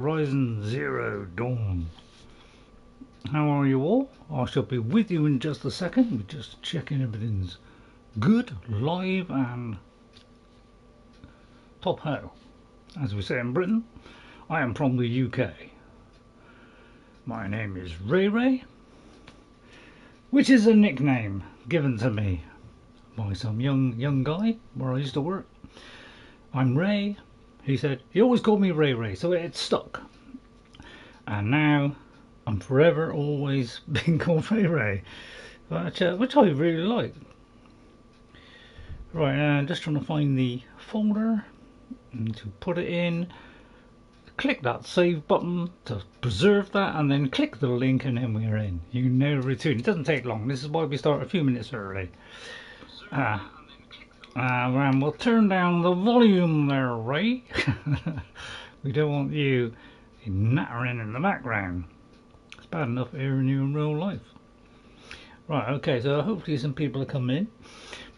Horizon Zero Dawn. How are you all? I shall be with you in just a second. We're just checking everything's good, live and top ho. As we say in Britain, I am from the UK. My name is Ray, which is a nickname given to me by some young guy where I used to work. I'm Ray. He said, he always called me Ray, so it stuck. And now I'm forever always being called Ray, which I really like. Right, just trying to find the folder and to put it in. Click that save button to preserve that, and then click the link, and then we're in. You know the routine. It doesn't take long. This is why we start a few minutes early. And we'll turn down the volume there, Ray. We don't want you nattering in the background. It's bad enough hearing you in real life. Right, okay, so hopefully some people are coming in.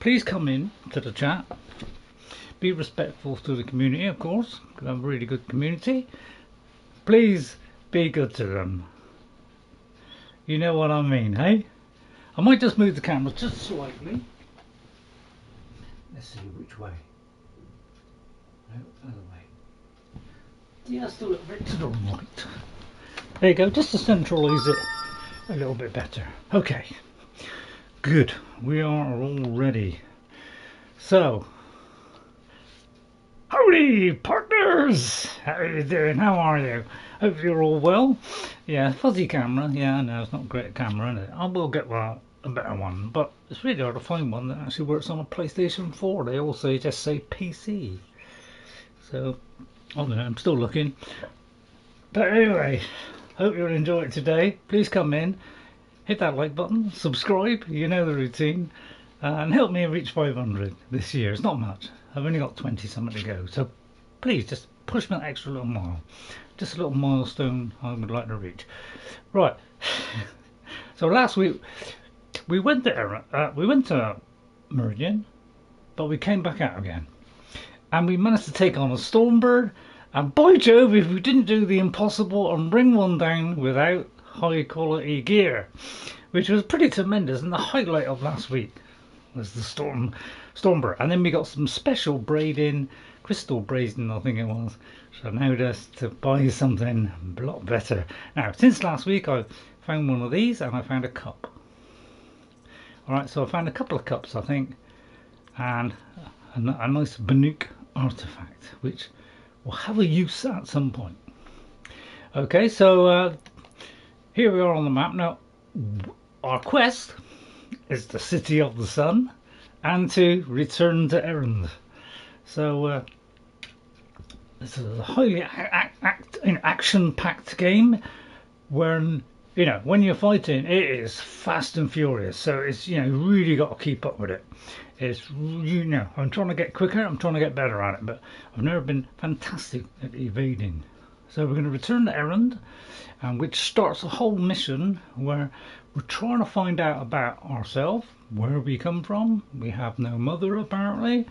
Please come in to the chat. Be respectful to the community, of course. We have a really good community. Please be good to them. You know what I mean, hey? I might just move the camera just slightly. Let's see which way. No, other way. Just a little bit to the right. There you go, just to centralise it a little bit better. Okay, good. We are all ready. So, howdy, partners! How are you doing? How are you? Hope you're all well. Yeah, fuzzy camera. Yeah, I know it's not a great camera, is it? I will get a better one, but it's really hard to find one that actually works on a PlayStation 4. They all just say PC. So, I don't know, I'm still looking. But anyway, hope you'll enjoy it today. Please come in, hit that like button, subscribe, you know the routine, and help me reach 500 this year. It's not much. I've only got 20 something to go. So please just push me that extra little mile. Just a little milestone I would like to reach. Right. So last week we went to Meridian, but we came back out again, and we managed to take on a Stormbird. And by Jove, if we didn't do the impossible and bring one down without high quality gear, which was pretty tremendous. And the highlight of last week was the Stormbird, and then we got some special braiding, crystal braiding, I think it was. So now just to buy something a lot better. Now, since last week, I've found one of these, and I found a cup. Alright, so I found a couple of cups, I think, and a nice Banuk artifact, which will have a use at some point. Okay, so here we are on the map. Now, our quest is the City of the Sun and to return to Erend. So, this is a highly action-packed game where, you know, when you're fighting, it is fast and furious. So it's, you know, really got to keep up with it. It's, you know, I'm trying to get quicker, I'm trying to get better at it, but I've never been fantastic at evading. So we're going to return to Erend, which starts a whole mission where we're trying to find out about ourselves, where we come from. We have no mother, apparently.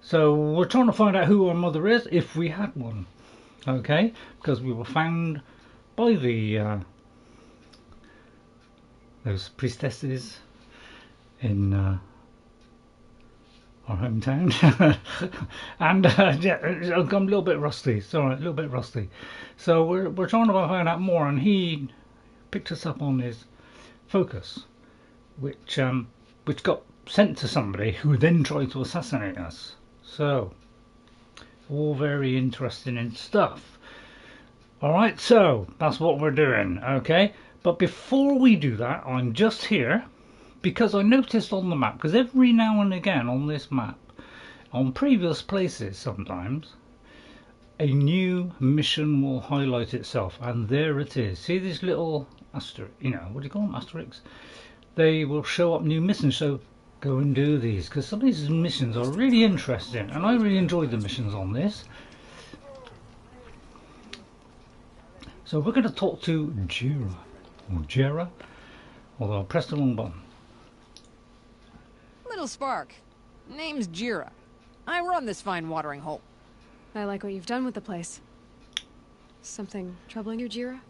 So we're trying to find out who our mother is, if we had one. Okay, because we were found by the those priestesses in our hometown. And yeah, I'm a little bit rusty. Sorry, a little bit rusty. So we're trying to find out more, and he picked us up on his focus, which got sent to somebody who then tried to assassinate us. So all very interesting stuff. Alright, so that's what we're doing, okay? But before we do that, I'm just here because I noticed on the map, because every now and again on this map, on previous places sometimes, a new mission will highlight itself, and there it is. See these little you know, what do you call them, asterisks? They will show up new missions, so go and do these, because some of these missions are really interesting, and I really enjoyed the missions on this. So we're going to talk to Gera, although I pressed the wrong button. Little spark. Name's Gera. I run this fine watering hole. I like what you've done with the place. Something troubling you, Gera?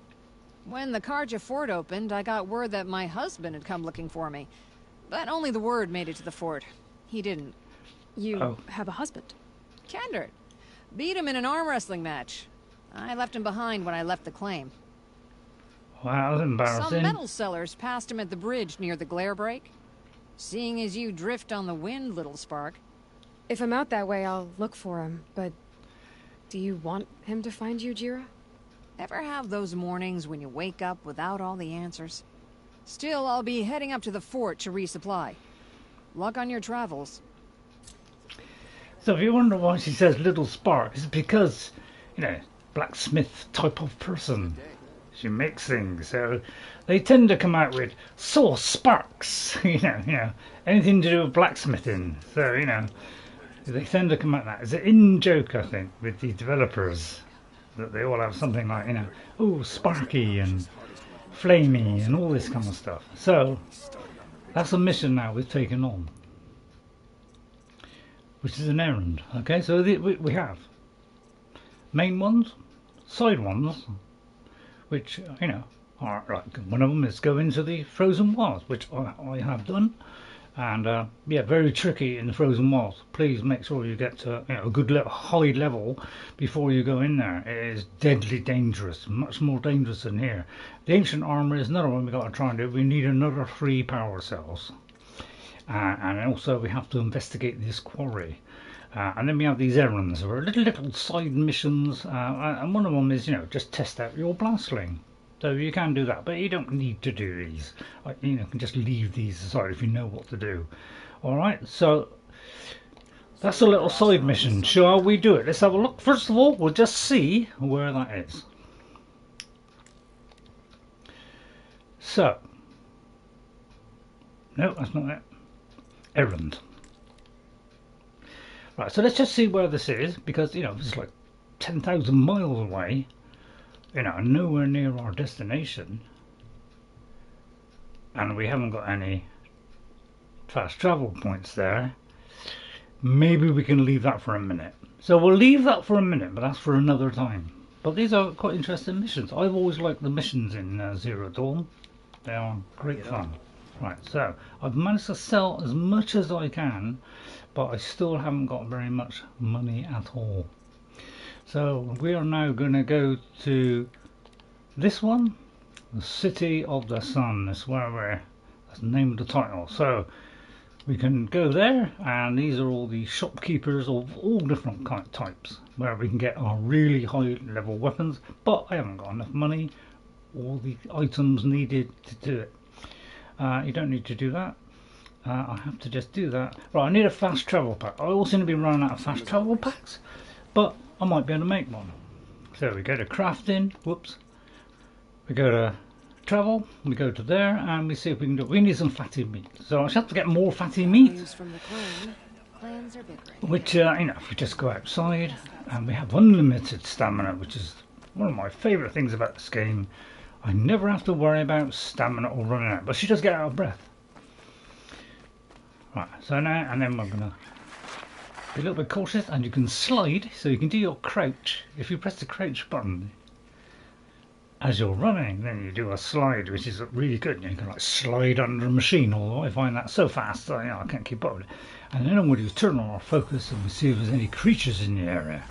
When the Karja fort opened, I got word that my husband had come looking for me. But only the word made it to the fort. He didn't. You have a husband? Kendrick. Beat him in an arm wrestling match. I left him behind when I left the claim. Wow, that's embarrassing. Some metal sellers passed him at the bridge near the glare break. Seeing as you drift on the wind, little spark. If I'm out that way, I'll look for him, but... do you want him to find you, Gera? Ever have those mornings when you wake up without all the answers? Still, I'll be heading up to the fort to resupply. Luck on your travels. So if you wonder why she says little spark, it's because, you know, blacksmith type of person. She makes things, so they tend to come out with sauce sparks, you know, anything to do with blacksmithing. So, you know, they tend to come out that. It's an in-joke, I think, with the developers, that they all have something like, you know, oh, sparky and flamey and all this kind of stuff. So that's a mission now we've taken on, which is an errand. Okay, so we have main ones, side ones, which, you know, are like, one of them is go into the frozen wilds, which I have done, and yeah, very tricky in the frozen wilds. Please make sure you get to, you know, a good high level before you go in there. It is deadly dangerous, much more dangerous than here. The ancient armor is another one we got to try and do. We need another 3 power cells, and also we have to investigate this quarry. And then we have these errands, or little side missions, and one of them is, you know, just test out your blast sling. So you can do that, but you don't need to do these. You know, you can just leave these aside if you know what to do. Alright, so that's a little side mission. Shall we do it? Let's have a look. First of all, we'll just see where that is. So, no, that's not it. Erend. Right, so let's just see where this is, because, you know, this is like 10,000 miles away, you know, nowhere near our destination, and we haven't got any fast travel points there. Maybe we can leave that for a minute. So we'll leave that for a minute, but that's for another time. But these are quite interesting missions. I've always liked the missions in Zero Dawn. They are great fun. Right, so I've managed to sell as much as I can, but I still haven't got very much money at all. So we are now going to go to this one, the City of the Sun. That's where that's the name of the title. So we can go there, and these are all the shopkeepers of all different types, where we can get our really high level weapons, but I haven't got enough money, all the items needed to do it. You don't need to do that. I have to just do that. Right, I need a fast travel pack. I also seem to be running out of fast travel packs, but I might be able to make one. So we go to crafting, whoops. We go to travel, we go to there, and we see if we can do it. We need some fatty meat. So I should have to get more fatty meat. Which, you know, if we just go outside, and we have unlimited stamina, which is one of my favourite things about this game. I never have to worry about stamina or running out, but she does get out of breath. Right, so now, and then we're going to be a little bit cautious, and you can slide, so you can do your crouch. If you press the crouch button as you're running, then you do a slide, which is really good. You can like slide under a machine, although I find that so fast that, you know, I can't keep up with it. And then I'm going to turn on our focus and we see if there's any creatures in the area.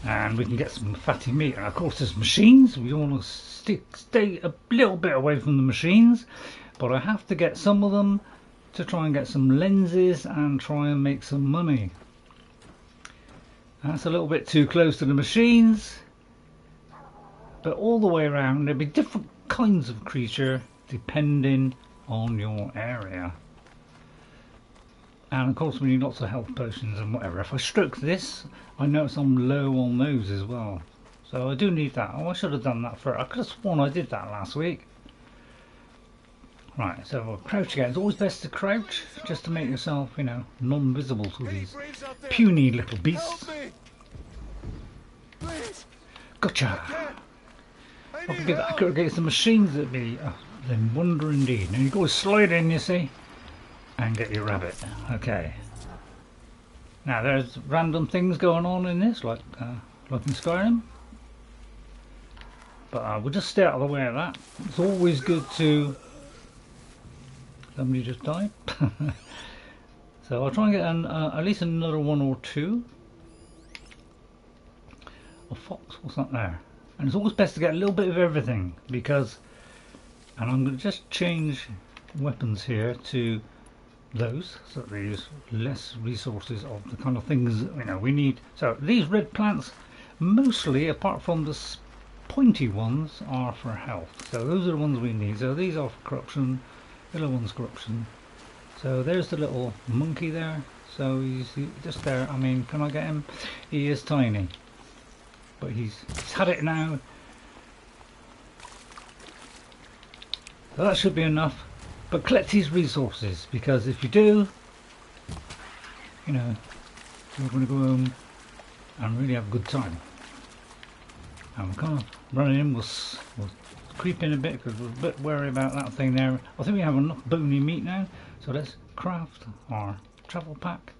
And we can get some fatty meat. And of course there's machines. We want to stay a little bit away from the machines, but I have to get some of them to try and get some lenses and try and make some money. That's a little bit too close to the machines, but all the way around there'll be different kinds of creature depending on your area. And of course we need lots of health potions and whatever. If I stroke this, I notice I'm low on those as well. So I do need that. Oh, I should have done that first. I could have sworn I did that last week. Right, so we'll crouch again. It's always best to crouch, just to make yourself, you know, non-visible to these puny little beasts. Gotcha! I could get accurate against the machines that be then wonder indeed. Now you go slide in, you see, and get your rabbit. Okay. Now there's random things going on in this, like in Skyrim. But we'll just stay out of the way of that. It's always good to... Somebody just died. So I'll try and get at least another one or two. A fox, what's that there? And it's always best to get a little bit of everything because... And I'm going to just change weapons here to those so that they use less resources of the kind of things we need. So these red plants, mostly apart from the pointy ones, are for health. So those are the ones we need. So these are for corruption. The little one's corruption. So there's the little monkey there. So he's just there. I mean, can I get him? He is tiny, but he's had it now. So that should be enough. But collect these resources, because if you do, you're going to go home and really have a good time. And we're kind of running in, we'll creep in a bit because we're a bit wary about that thing there. I think we have enough bony meat now, so let's craft our travel pack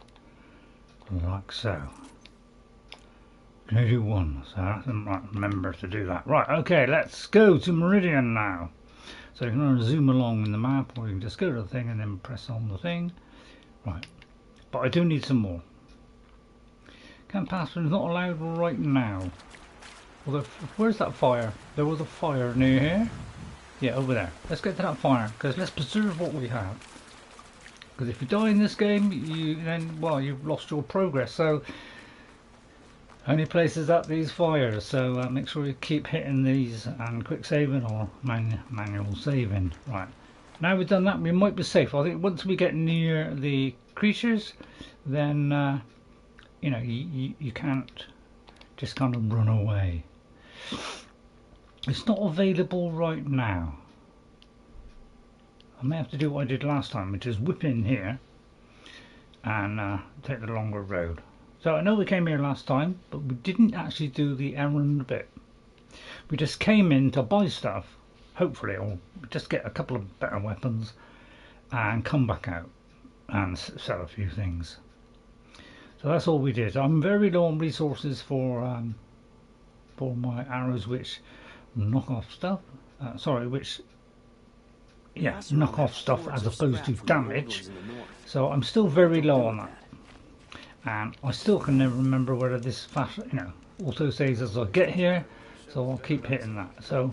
like so. Going to do one, so I have to remember to do that. Right, okay, let's go to Meridian now. So you can zoom along in the map, or you can just go to the thing and then press on the thing. Right, but I do need some more. Camp password is not allowed right now. Although, where's that fire? There was a fire near here. Yeah, over there. Let's get to that fire, because let's preserve what we have. Because if you die in this game, you've lost your progress. So only places at these fires, so make sure you keep hitting these and quick saving or manual saving. Right, now we've done that, we might be safe. I think once we get near the creatures, then you can't just kind of run away. It's not available right now. I may have to do what I did last time, which is whip in here and take the longer road. So I know we came here last time, but we didn't actually do the errand bit. We just came in to buy stuff, hopefully, or just get a couple of better weapons and come back out and sell a few things. So that's all we did. I'm very low on resources for my arrows, which knock off stuff. Knock off stuff as opposed to damage. So I'm still very low on that. And I still can never remember whether this auto saves as I get here, so I'll keep hitting that. So,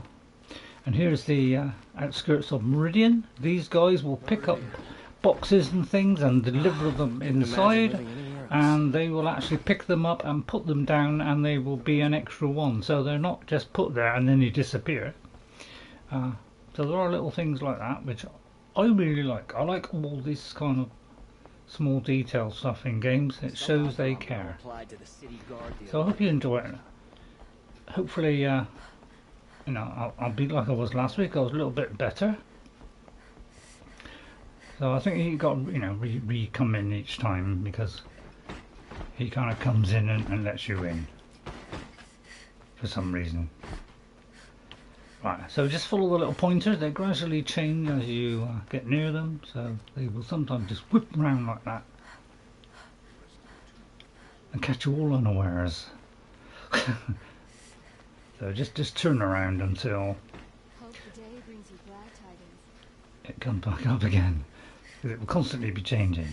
and here's the outskirts of Meridian. These guys will pick up boxes and things and deliver them inside, and they will actually pick them up and put them down, and they will be an extra one. So they're not just put there and then you disappear. So there are little things like that which I really like. I like all this kind of small detail stuff in games. It shows they care. So I hope you enjoy it. Hopefully I'll be like I was last week. I was a little bit better, so I think he got come in each time, because he kind of comes in and lets you in for some reason. Right, so just follow the little pointers. They gradually change as you get near them, so they will sometimes just whip around like that and catch you all unawares. So just turn around until it comes back up again, because it will constantly be changing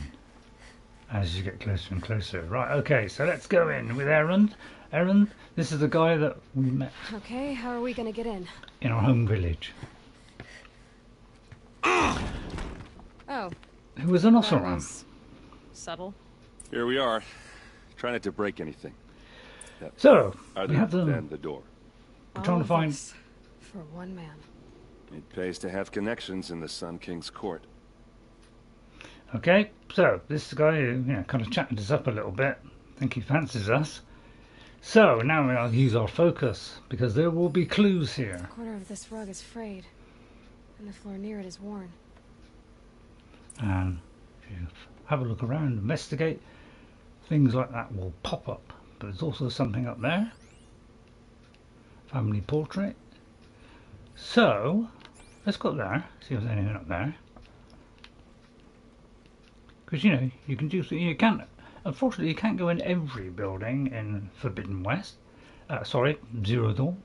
as you get closer and closer. Right, okay, so let's go in with Erend. Erend, this is the guy that we met. Okay, how are we gonna get in? In our home village. Oh. Who was an Ossaran. Subtle. Here we are. Try not to break anything. So, other we have than the door. We're trying to find... For one man. It pays to have connections in the Sun King's court. Okay, so this guy who kind of chatted us up a little bit. I think he fancies us. So now we'll use our focus, because there will be clues here. The corner of this rug is frayed, and the floor near it is worn. And if you have a look around, investigate, things like that will pop up. But there's also something up there. Family portrait. So let's go up there, see if there's anything up there. Because you can do, you can't. Unfortunately, you can't go in every building in Forbidden West. Zero Dawn.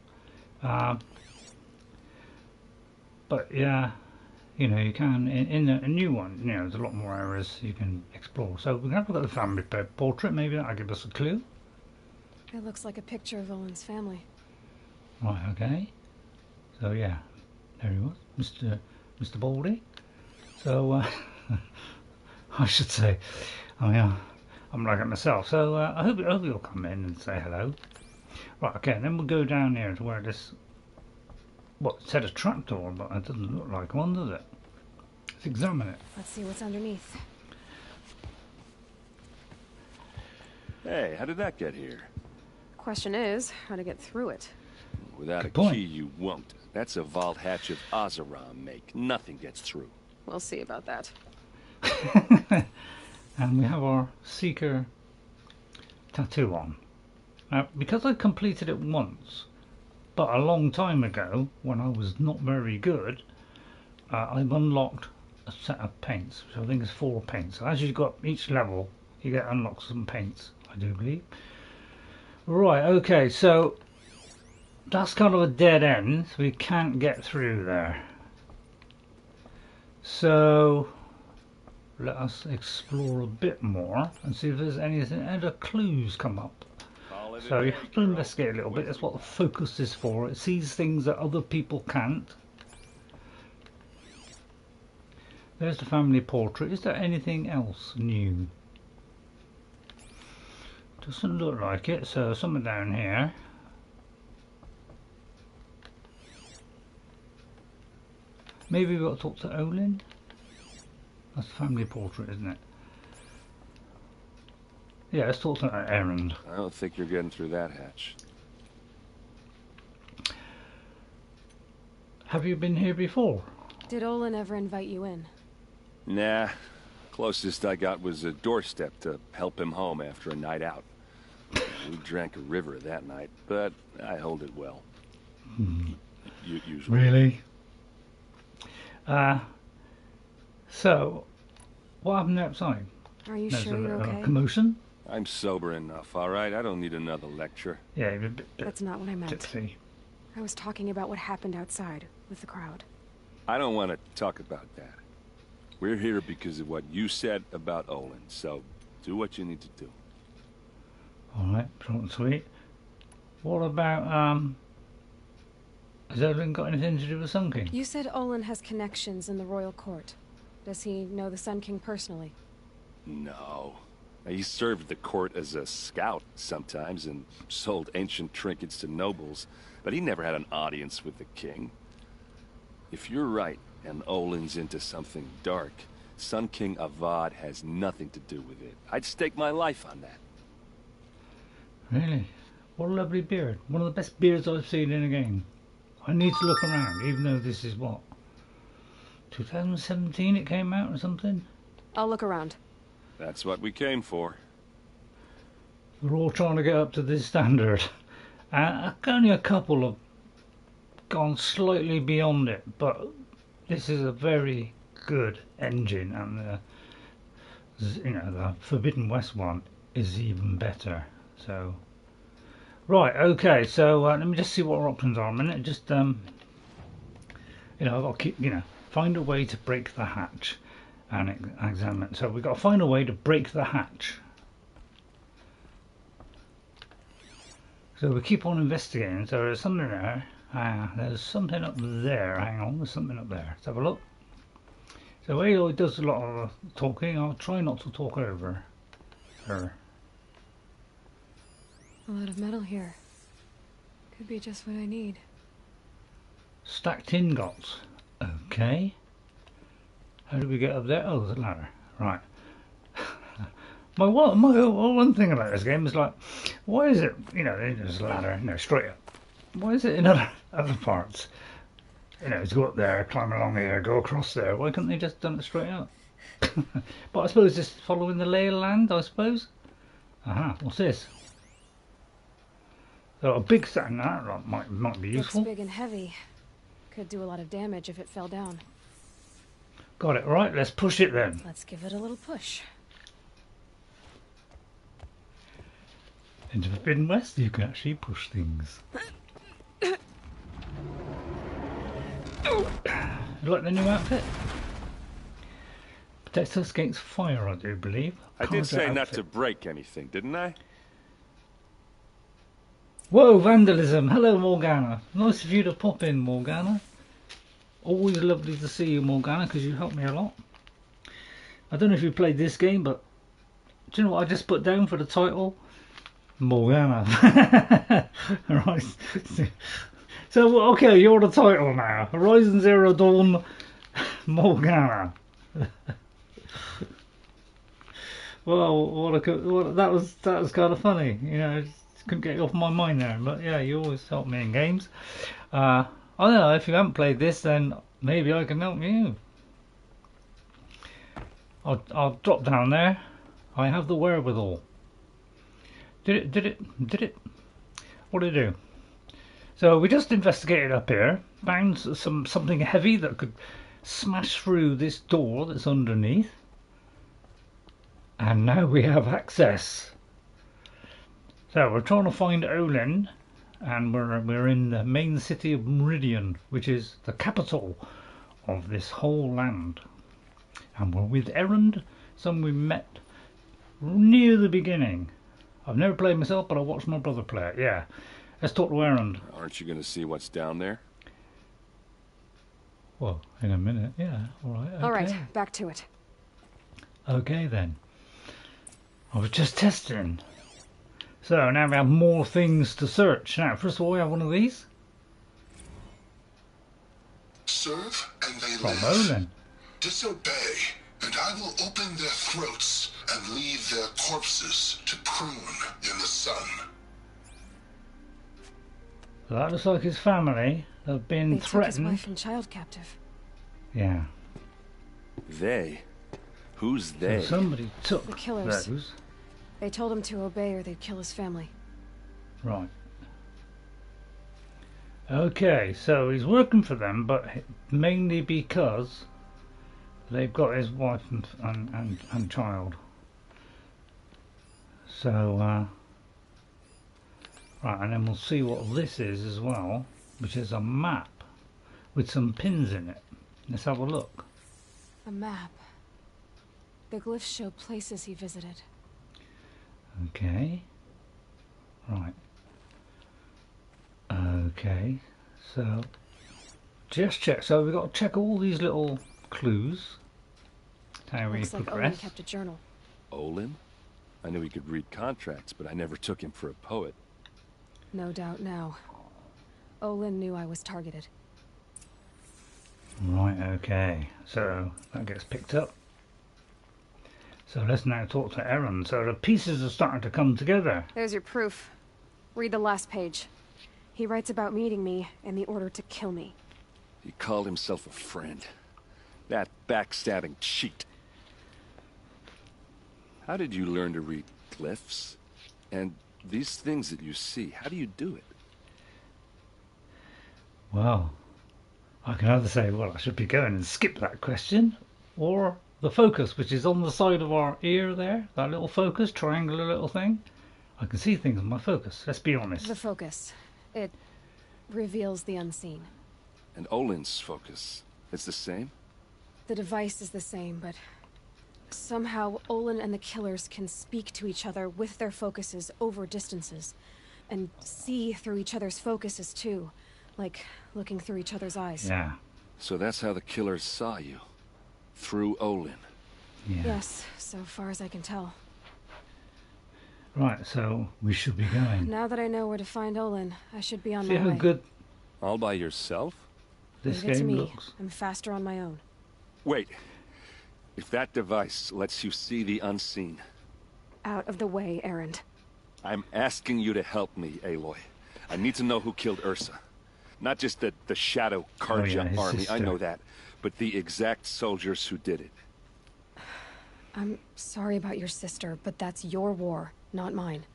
But yeah, you know, you can in a new one. You know, there's a lot more areas you can explore. So we can have a look at the family portrait. Maybe that'll give us a clue. It looks like a picture of Olin's family. Right. Okay. So yeah, there he was, Mr. Baldy. So I should say, I mean, I'm like it myself. So I hope you'll come in and say hello. Right. Okay. Then we'll go down here to where this. What, it said a trapdoor, but it doesn't look like one, does it? Let's examine it. Let's see what's underneath. Hey, how did that get here? Question is, how to get through it. Without Good a point. key, you won't. That's a vault hatch of Oseram make. Nothing gets through. We'll see about that. And we have our Seeker tattoo on. Now, because I completed it once, but a long time ago, when I was not very good, I've unlocked a set of paints, which I think is 4 paints. So as you got each level, you get unlocked some paints, I do believe. Right, okay, so that's kind of a dead end, so we can't get through there. So let us explore a bit more and see if there's anything, other clues come up. So you have to investigate a little bit. That's what the focus is for. It sees things that other people can't. There's the family portrait. Is there anything else new? Doesn't look like it. So something down here. Maybe we've got to talk to Olin. That's the family portrait, isn't it? Yeah, let's talk to Erend. I don't think you're getting through that hatch. Have you been here before? Did Olin ever invite you in? Nah. Closest I got was a doorstep to help him home after a night out. We drank a river that night, but I hold it well. Usually. Really? So, what happened outside? Are you There's sure you're a okay? I'm commotion? sober enough, all right? I don't need another lecture. Yeah, you're a bit That's not what I meant. tipsy. I was talking about what happened outside with the crowd. I don't want to talk about that. We're here because of what you said about Olin, so do what you need to do. Alright, short and sweet. What about, has Olin got anything to do with Sun King? You said Olin has connections in the royal court. Does he know the Sun King personally? No. He served the court as a scout sometimes and sold ancient trinkets to nobles, but he never had an audience with the king. If you're right, and Olin's into something dark, Sun King Avad has nothing to do with it. I'd stake my life on that. Really? What a lovely beard. One of the best beards I've seen in a game. I need to look around, even though this is what? 2017 it came out or something? I'll look around. That's what we came for. We're all trying to get up to this standard. Only a couple have gone slightly beyond it, but this is a very good engine, and the Forbidden West one is even better. So, right, okay. So let me just see what our options are a minute. Just I've got to keep find a way to break the hatch and examine. So we've got to find a way to break the hatch. So we keep on investigating. So there's something there. There's something up there. Hang on, there's something up there. Let's have a look. So Aloy does a lot of talking. I'll try not to talk over her. A lot of metal here. Could be just what I need. Stacked ingots. Okay. How do we get up there? Oh, there's a ladder. Right. my one thing about this game is like, why is it, there's a ladder, straight up. Why is it in other parts? To go up there, climb along here, go across there. Why couldn't they just done it straight up? But I suppose just following the lay of the land, I suppose. Aha, what's this? So a big stand that might be useful. Looks big and heavy. Could do a lot of damage if it fell down. Got it, right, let's push it then. Let's give it a little push. In the Forbidden West, you can actually push things. You like the new outfit? Protects us against fire, I do believe. I did say not to break anything, didn't I? Whoa, vandalism! Hello, Morgana. Nice of you to pop in, Morgana. Always lovely to see you, Morgana, because you helped me a lot. I don't know if you played this game, but do you know what I just put down for the title? Morgana. Right. So, okay, you're the title now. Horizon Zero Dawn, Morgana. Well, that was kind of funny. You know, I just couldn't get it off my mind there. But yeah, you always help me in games. I don't know, if you haven't played this, then maybe I can help you. I'll drop down there. I have the wherewithal. Did it? What did it do? So we just investigated up here, found something heavy that could smash through this door that's underneath, and now we have access. So we're trying to find Olin, and we're in the main city of Meridian, which is the capital of this whole land. And we're with Erend, someone we met near the beginning. I've never played myself, but I watched my brother play it. Yeah, let's talk to Erend. Aren't you going to see what's down there? Well, in a minute. Yeah, all right. Okay. All right, back to it. Okay then. I was just testing. So now we have more things to search. Now, first of all, we have one of these. Serve and they From live. Olin. Disobey, and I will open their throats and leave their corpses to prune in the sun. So that looks like his family have been They took his threatened. wife and child captive. Yeah. They? Who's So they? somebody took The killers. those. They told him to obey or they'd kill his family. Right. Okay, so he's working for them, but mainly because they've got his wife and child. So, right, and then we'll see what this is as well, which is a map with some pins in it. Let's have a look. A map. The glyphs show places he visited. Okay. Right. Okay. So, just check. So we've got to check all these little clues. How we Looks like Olin progress. kept a journal. Olin? I knew he could read contracts, but I never took him for a poet. No doubt now. Olin knew I was targeted. Right, okay. So that gets picked up. So let's now talk to Erend. So the pieces are starting to come together. There's your proof. Read the last page. He writes about meeting me and the order to kill me. He called himself a friend. That backstabbing cheat. How did you learn to read glyphs? And these things that you see, how do you do it? Well, I can either say, well, I should be going and skip that question, or the focus, which is on the side of our ear there, that little focus, triangular little thing. I can see things on my focus, let's be honest. The focus. It reveals the unseen. And Olin's focus, it's the same? The device is the same, but somehow Olin and the killers can speak to each other with their focuses over distances, and see through each other's focuses too, like looking through each other's eyes. Yeah. So that's how the killers saw you. Through Olin. Yeah. Yes, so far as I can tell. Right, so we should be going. Now that I know where to find Olin, I should be on See my how way. good All by yourself? this Leave it to game me. looks. I'm faster on my own. Wait. If that device lets you see the unseen, Out of the way, Erend. I'm asking you to help me, Aloy. I need to know who killed Ursa. Not just the Shadow Karja his army, I sister. know that, but the exact soldiers who did it. I'm sorry about your sister, but that's your war, not mine.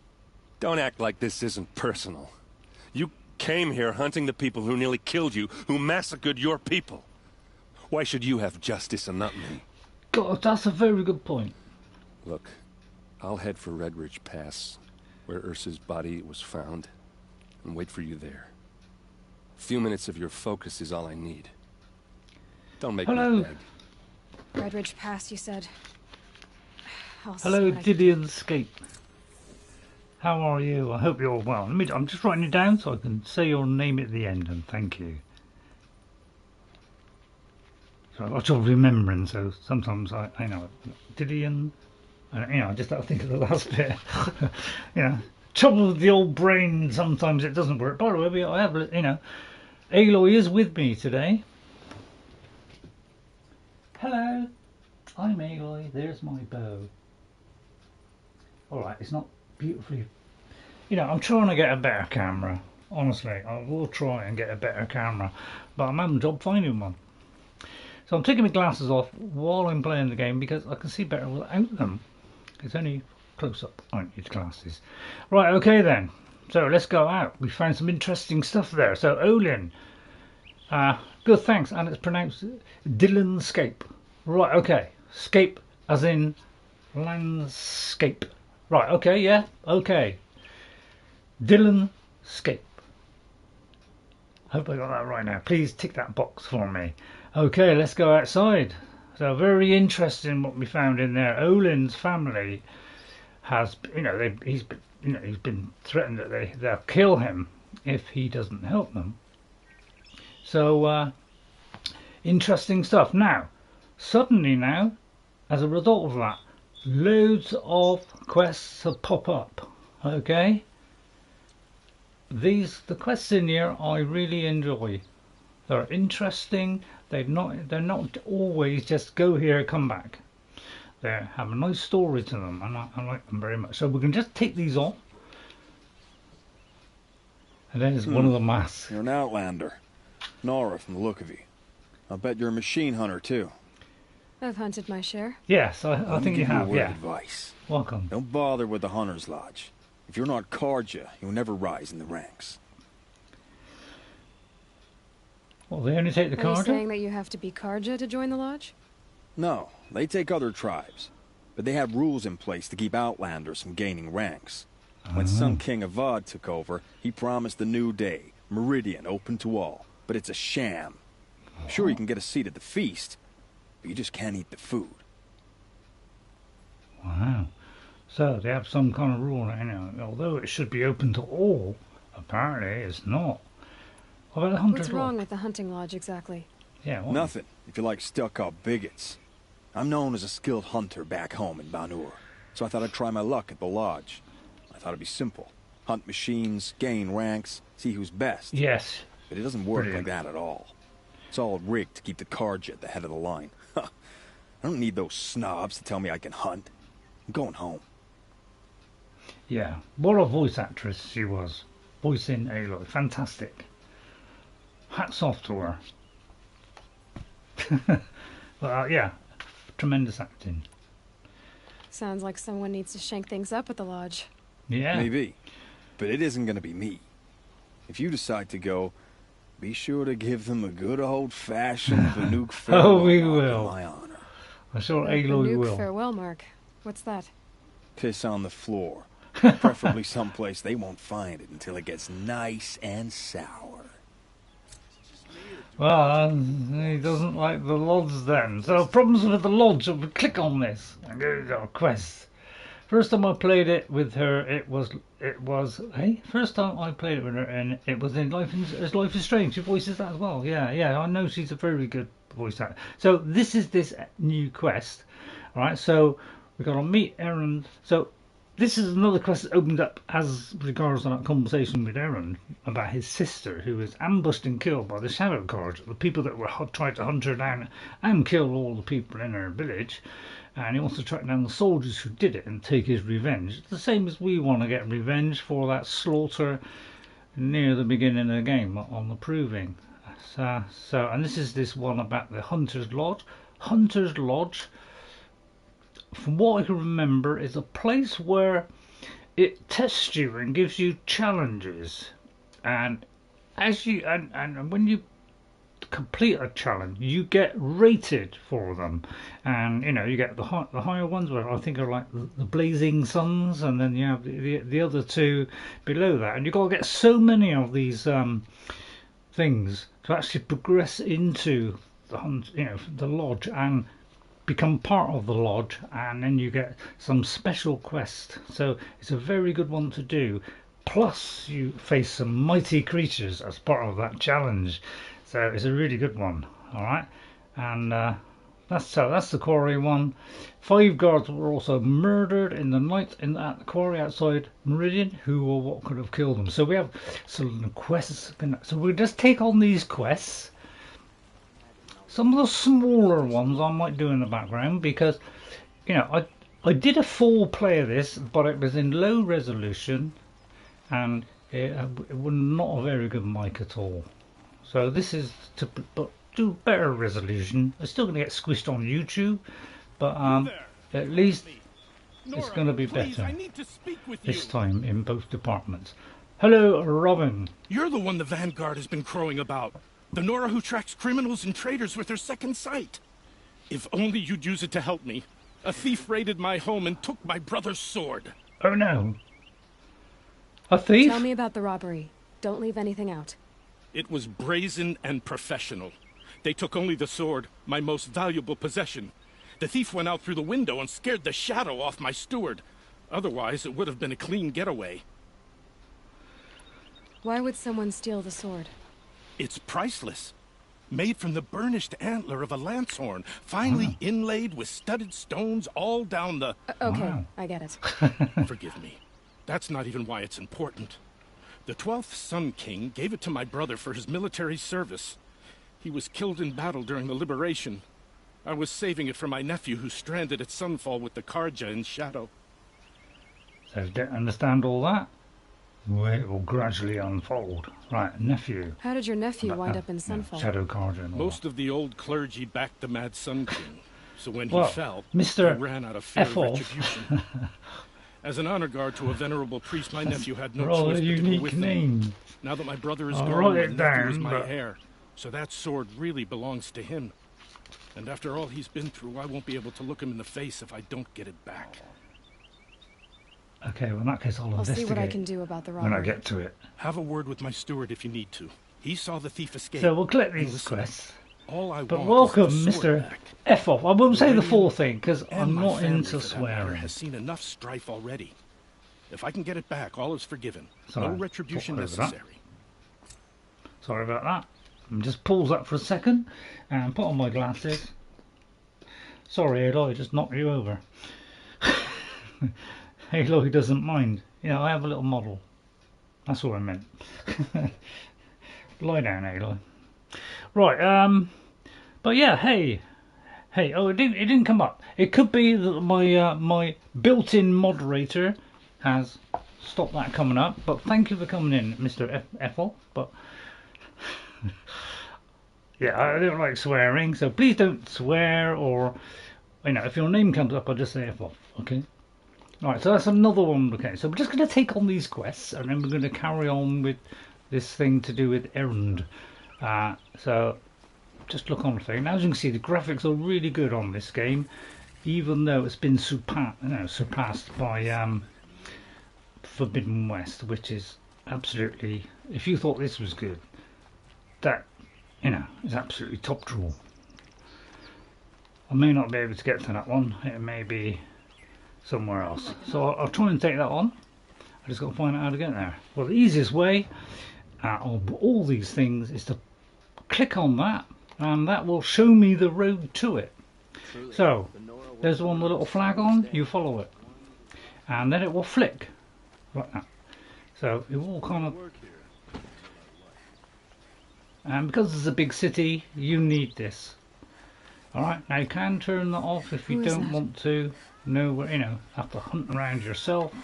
Don't act like this isn't personal. You came here hunting the people who nearly killed you, who massacred your people. Why should you have justice and not me? God, that's a very good point. Look, I'll head for Red Ridge Pass, where Ursa's body was found, and wait for you there. A few minutes of your focus is all I need. Don't make Hello. me beg. Redridge Pass, you said. I'll see Hello, what I can do. Didionscape. How are you? I hope you're well. I'm just writing it down so I can say your name at the end, and thank you. So I've got trouble remembering, so sometimes I know it. Didion, I just have to think of the last bit. Trouble with the old brain, sometimes it doesn't work. By the way, I have, Aloy is with me today. Hello, I'm Aloy, there's my bow. Alright, it's not beautifully... I'm trying to get a better camera. Honestly, I will try and get a better camera. But I'm having trouble finding one. So I'm taking my glasses off while I'm playing the game because I can see better without them. It's only close up, aren't these glasses? Right, okay then. So let's go out. We found some interesting stuff there. So Olin. Good, thanks. And it's pronounced Dylanscape. Right, okay. Scape as in landscape. Right, okay, yeah, okay. Dylanscape. Hope I got that right now. Please tick that box for me. Okay, let's go outside. So very interesting what we found in there. Olin's family has, he's been threatened that they'll kill him if he doesn't help them. So interesting stuff. Now, suddenly now, as a result of that, loads of quests have popped up. Okay, the quests in here I really enjoy. They're interesting. They're not always just go here, come back. They have a nice story to them, and I like them very much. So we can just take these off. And there's one of the masks. You're an outlander. Nora from the look of you. I'll bet you're a machine hunter too. I've hunted my share. Yes, I think you have, a word yeah. of advice. Welcome. Don't bother with the Hunter's Lodge. If you're not Karja, you'll never rise in the ranks. Well, they only take the Are you card? saying that you have to be Karja to join the lodge? No, they take other tribes. But they have rules in place to keep outlanders from gaining ranks. When Sun King Avad took over, he promised a new day, Meridian open to all. But it's a sham. Sure, you can get a seat at the feast, but you just can't eat the food. Wow. So they have some kind of rule, although it should be open to all, apparently it's not. What about the Hunter's What's wrong Lodge? with the hunting lodge exactly? Yeah, what? Nothing, if you like stuck-up bigots. I'm known as a skilled hunter back home in Banur, so I thought I'd try my luck at the lodge. I thought it'd be simple. Hunt machines, gain ranks, see who's best. Yes. But it doesn't work Brilliant. like that at all. It's all rigged to keep the Karja at the head of the line. I don't need those snobs to tell me I can hunt. I'm going home. Yeah. What a voice actress she was. Voicing Aloy. Fantastic. Hats off to her. But yeah, tremendous acting. Sounds like someone needs to shank things up at the lodge. Yeah. Maybe. But it isn't going to be me. If you decide to go, be sure to give them a good old-fashioned Banuk farewell. Oh, we mark in will. my honor. I'm sure The Aloy Banuk will. farewell mark. What's that? Piss on the floor. Preferably someplace they won't find it until it gets nice and sour. Well, he doesn't like the lodge then. So problems with the lodge. We click on this and go to our quest. First time I played it with her, it was. Hey, first time I played it with her, and it was in Life is Strange. She voices that as well. Yeah. I know she's a very good voice actor. So this is this new quest. All right. So we got to meet Erend. So this is another quest that opened up as regards to that conversation with Erend about his sister, who was ambushed and killed by the Shadow Cards, the people that were tried to hunt her down and kill all the people in her village. And he wants to track down the soldiers who did it and take his revenge. It's the same as we want to get revenge for that slaughter near the beginning of the game on the Proving. And this is this one about the Hunter's Lodge. Hunter's Lodge, from what I can remember, is a place where it tests you and gives you challenges. And as you and when you complete a challenge, you get rated for them, and you get the higher ones, where I think are like the Blazing Suns, and then you have the other two below that, and you've got to get so many of these things to actually progress into the lodge and become part of the lodge, and then you get some special quest. So it's a very good one to do. Plus, you face some mighty creatures as part of that challenge. So it's a really good one. All right, and that's the Quarry one. 5 guards were also murdered in the night in that quarry outside Meridian, who or what could have killed them. So we have some quests. So we'll just take on these quests. Some of the smaller ones I might do in the background, because I did a full play of this, but it was in low resolution, and it was not a very good mic at all. So this is to do better resolution. It's still going to get squished on YouTube, but at least it's going to be better this time in both departments. Hello, Robin. You're the one the Vanguard has been crowing about. The Nora who tracks criminals and traitors with her second sight. If only you'd use it to help me. A thief raided my home and took my brother's sword. Oh no. A thief? Tell me about the robbery. Don't leave anything out. It was brazen and professional. They took only the sword, my most valuable possession. The thief went out through the window and scared the shadow off my steward. Otherwise, it would have been a clean getaway. Why would someone steal the sword? It's priceless. Made from the burnished antler of a lancehorn, finely inlaid with studded stones all down the... Okay, Wow. I get it. Forgive me. That's not even why it's important. The 12th Sun King gave it to my brother for his military service. He was killed in battle during the liberation. I was saving it for my nephew who's stranded at Sunfall with the Karja in Shadow. So don't understand all that? Well, it will gradually unfold. Right, nephew. How did your nephew wind up in Sunfall? Shadow Cardinal. and all Most of the old clergy backed the Mad Sun King, so when Well, he fell, Mr. he ran out of fear of Ethel. retribution. As an honor guard to a venerable priest, my nephew had no rather choice but to go unique with them. name. Now that my brother is I'll gone, write my it nephew is down, my but- heir. So that sword really belongs to him. And after all he's been through, I won't be able to look him in the face if I don't get it back. Okay, well in that case I'll I'll investigate see what I can do about the when I robbery. get to it. Have a word with my steward if you need to. He saw the thief escape. So we'll collect And these listen, quests. all I But want welcome, is the sword Mr. back. F off. I won't say the full Meridian thing because And I'm my not family, into for that matter, swearing. has seen enough strife already. If I can get it back, all is forgiven. Sorry, No retribution talk over that. necessary. Sorry about that. Just pause that for a second and put on my glasses. Sorry, Aloy, I just knocked you over. Aloy doesn't mind. I have a little model. That's what I meant. Lie down, Aloy. Right, but yeah, hey, oh, it didn't come up. It could be that my built-in moderator has stopped that coming up, but thank you for coming in, Mr. Ethel. But yeah, I don't like swearing, so please don't swear, or if your name comes up, I'll just say F off, okay? Right, so that's another one. Okay, so we're just going to take on these quests, and then we're going to carry on with this thing to do with Erend. So just look on the thing. As you can see, the graphics are really good on this game, even though it's been surpassed by Forbidden West, which is absolutely. If you thought this was good, that is absolutely top draw. I may not be able to get to that one. It may be somewhere else. So I'll try and take that on. I just got to find out how to get there. Well, the easiest way of all these things is to click on that, and that will show me the road to it. So there's the one with the little flag on. You follow it, and then it will flick like that. So it will kind of. And because it's a big city, you need this. Alright, now you can turn that off if you don't want to know where, have to hunt around yourself.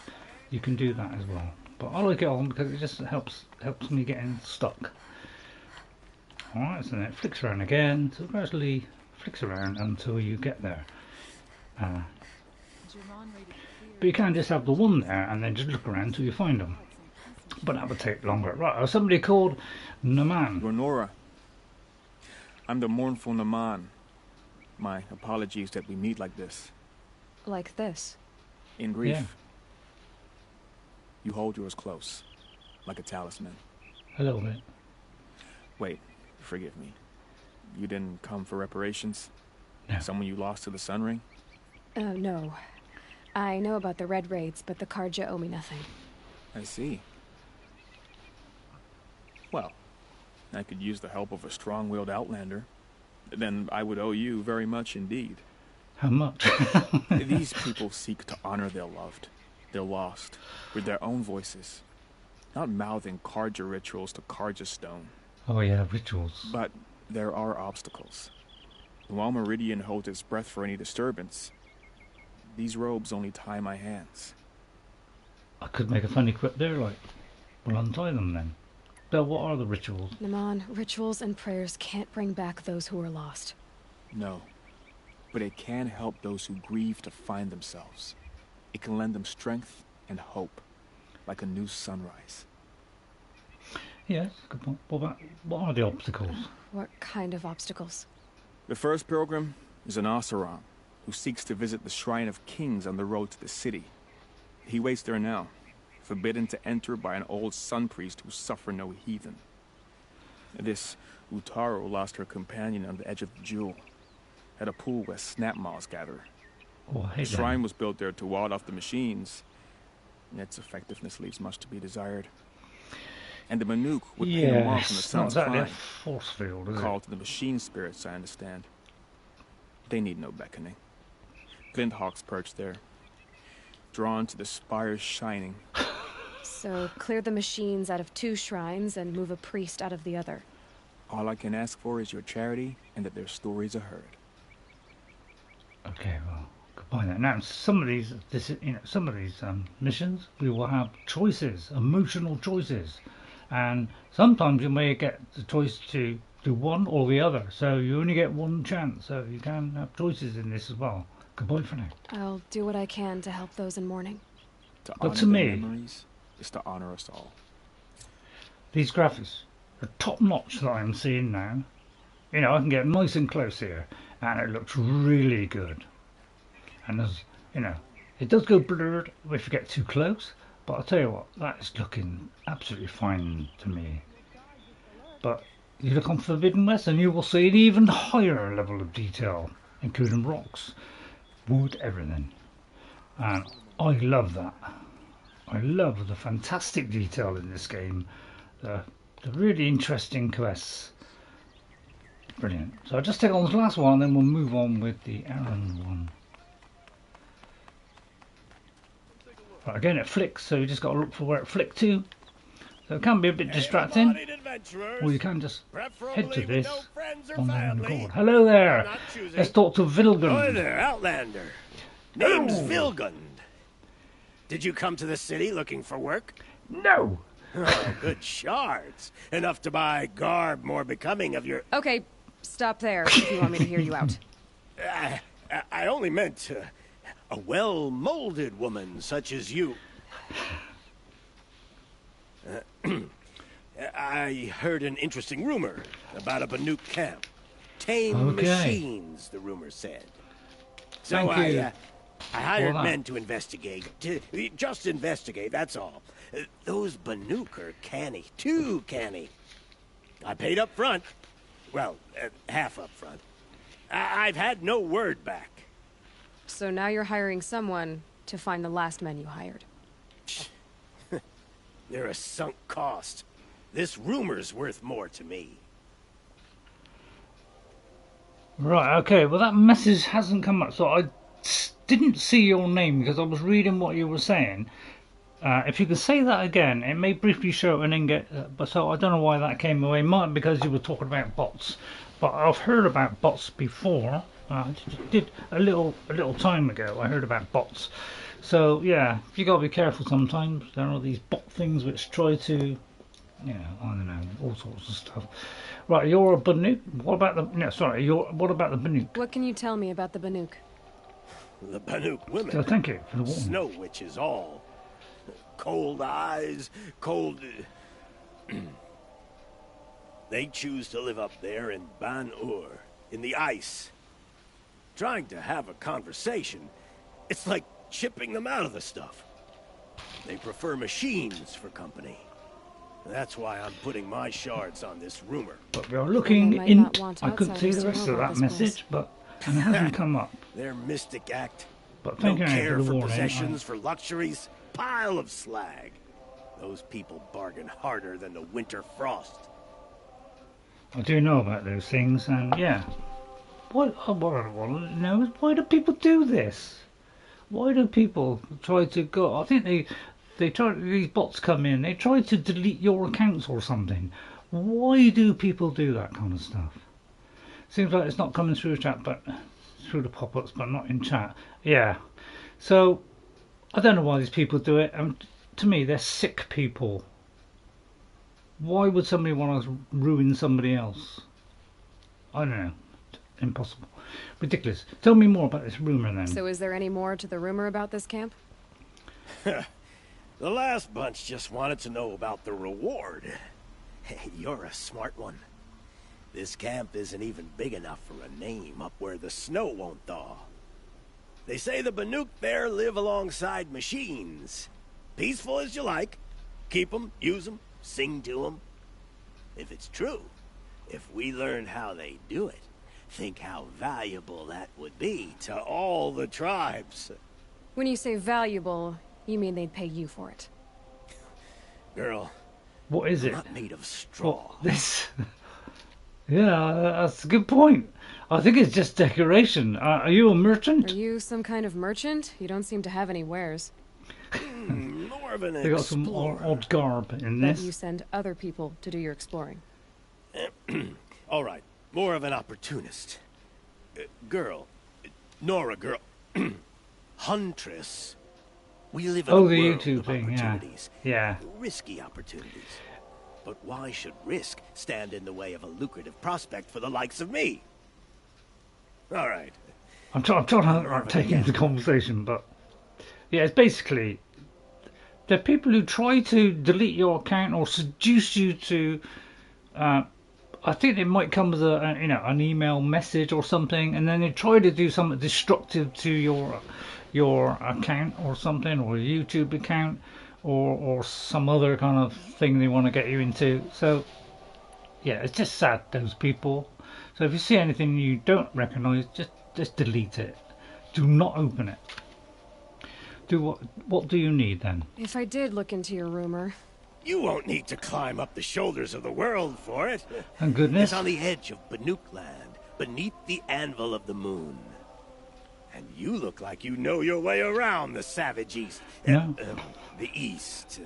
You can do that as well. But I like it on because it just helps me getting stuck. Alright, so then it flicks around again, so it gradually flicks around until you get there. But you can just have the one there and then just look around until you find them. But that would take longer. Right, somebody called Namman. Nora. I'm the mournful Namman. My apologies that we meet like this. Like this? In grief. Yeah. You hold yours close, like a talisman. A little bit. Wait, forgive me. You didn't come for reparations? No. Someone you lost to the Sun Ring? No. I know about the Red Raids, but the Karja owe me nothing. I see. Well, I could use the help of a strong-willed outlander. Then I would owe you very much indeed. How much? These people seek to honor their loved, their lost, with their own voices. Not mouthing Karja rituals to Karja stone. Oh yeah, rituals. But there are obstacles. While Meridian holds its breath for any disturbance, these robes only tie my hands. I could make a funny quip there, like, we'll untie them then. So what are the rituals? Namman, rituals and prayers can't bring back those who are lost. No. But it can help those who grieve to find themselves. It can lend them strength and hope, like a new sunrise. Yes, good point. What are the obstacles? What kind of obstacles? The first pilgrim is an Oseram, who seeks to visit the Shrine of Kings on the road to the city. He waits there now, forbidden to enter by an old sun priest who suffer no heathen. This Utaro lost her companion on the edge of the jewel, at a pool where Snapmaws gather. Oh, I hate The shrine was built there to ward off the machines, and its effectiveness leaves much to be desired. And the Banuk would pay them off from the sun's not exactly a climb. force field, is Called to the machine spirits, I understand. They need no beckoning. Glinthawks perch there, drawn to the spires shining. So, clear the machines out of 2 shrines and move a priest out of the other. All I can ask for is your charity and that their stories are heard. Okay, well, goodbye then. Now, some of these, missions, we will have choices, emotional choices, and sometimes you may get the choice to do one or the other. So you only get one chance. So you can have choices in this as well. Goodbye for now. I'll do what I can to help those in mourning. To But honor to their me- memories is to honor us all. These graphics are top notch that I'm seeing now. You know, I can get nice and close here, and it looks really good. And there's, you know, it does go blurred if you get too close, but I'll tell you what, that is looking absolutely fine to me. But you look on Forbidden West and you will see an even higher level of detail, including rocks, wood, everything. And I love that. I love the fantastic detail in this game, the really interesting quests. Brilliant. So I'll just take on this last one, then we'll move on with the Erend one. Right, again it flicks, so you just got to look for where it flicked to. So it can be a bit distracting, or you can just head to this on their own accord. Hello there! Let's talk to Vilgund. Hi there, Outlander. Name's Vilgund. Did you come to the city looking for work? No! Oh, good shards. Enough to buy garb more becoming of your... Okay, stop there if you want me to hear you out. I only meant a well-molded woman such as you. I heard an interesting rumor about a Banuk camp. Tame machines, the rumor said. So I hired men to investigate. Just investigate, that's all. Those Banuk are canny. Too canny. I paid up front. Well, half up front. I've had no word back. So now you're hiring someone to find the last men you hired. They're a sunk cost. This rumor's worth more to me. Right, okay, well that message hasn't come up, so I didn't see your name because I was reading what you were saying. If you could say that again, it may briefly show and then get... but so I don't know why that came away. Might be because you were talking about bots. But I've heard about bots before. I did a little time ago. I heard about bots. So yeah, you gotta be careful sometimes. There are these bot things which try to, you know, I don't know, all sorts of stuff. Right, you're a Banuk. What about the? No, sorry. What about the Banuk? What can you tell me about the Banuk? The Banuk women. So thank you for the warning. Snow witches all. Cold eyes, cold... They choose to live up there in Ban-Ur, in the ice. Trying to have a conversation, it's like chipping them out of the stuff. They prefer machines for company. That's why I'm putting my shards on this rumor. But we are looking might in. not want I couldn't see outsiders the to rest know of about that this place. message, but and it hasn't come up. Their mystic act. But No thank you care for the for warning. possessions, for luxuries. Pile of slag. Those people bargain harder than the winter frost. I do know about those things, and yeah. What I want to know is, why do people do this? Why do people try to go? I think they try. These bots come in. They try to delete your accounts or something. Why do people do that kind of stuff? Seems like it's not coming through chat, but through the pop-ups, but not in chat. Yeah. So I don't know why these people do it. To me, they're sick people. Why would somebody want to ruin somebody else? I don't know. Impossible. Ridiculous. Tell me more about this rumour then. So is there any more to the rumor about this camp? The last bunch just wanted to know about the reward. Hey, you're a smart one. This camp isn't even big enough for a name up where the snow won't thaw. They say the Banuk there live alongside machines. Peaceful as you like. Keep them, use them, sing to them. If it's true, if we learn how they do it, think how valuable that would be to all the tribes. When you say valuable, you mean they'd pay you for it. Girl, what is I'm it? not made of straw. What, this? Yeah, that's a good point. I think it's just decoration. Are you a merchant? Are you some kind of merchant? You don't seem to have any wares. More of an They got some odd garb in But this. you send other people to do your exploring. All right, more of an opportunist. Girl, Nora girl, huntress. We live in a Oh, world the YouTube of thing, yeah. opportunities. Yeah. Risky opportunities. But why should risk stand in the way of a lucrative prospect for the likes of me? All right. I'm trying to take into the conversation, but yeah, it's basically the people who try to delete your account or seduce you to. I think it might come as an email message or something, and then they try to do something destructive to your account or something, or a YouTube account, or some other kind of thing they want to get you into. So yeah, it's just sad, those people. So if you see anything you don't recognise, just delete it. Do not open it. What do you need then? If I did look into your rumor... You won't need to climb up the shoulders of the world for it. Thank goodness. It's on the edge of Banuk land, beneath the anvil of the moon. And you look like you know your way around the savage east. Yeah. The east.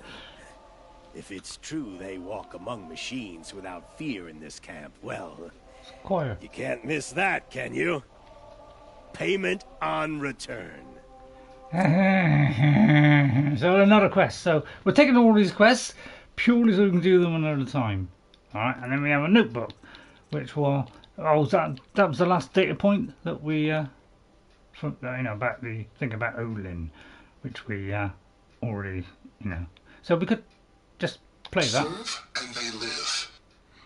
If it's true they walk among machines without fear in this camp, well... Choir. You can't miss that, can you? Payment on return. So another quest. So we're taking all these quests purely so we can do them another time. Alright, and then we have a notebook, which will... Oh, that was the last data point that we... about the thing about Olin, which we already, So we could just play that. Serve and they live.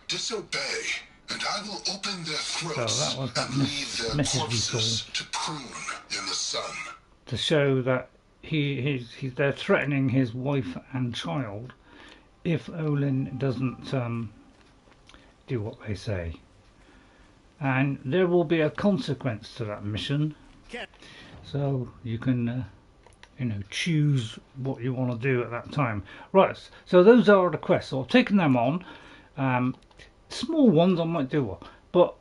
Disobey, and I will open their throats So that was that and leave their message we corpses saw. to prune in the sun. To show that they're threatening his wife and child if Olin doesn't do what they say. And there will be a consequence to that mission. So you can choose what you want to do at that time. Right, so those are the quests. So I've taken them on. Small ones I might do, but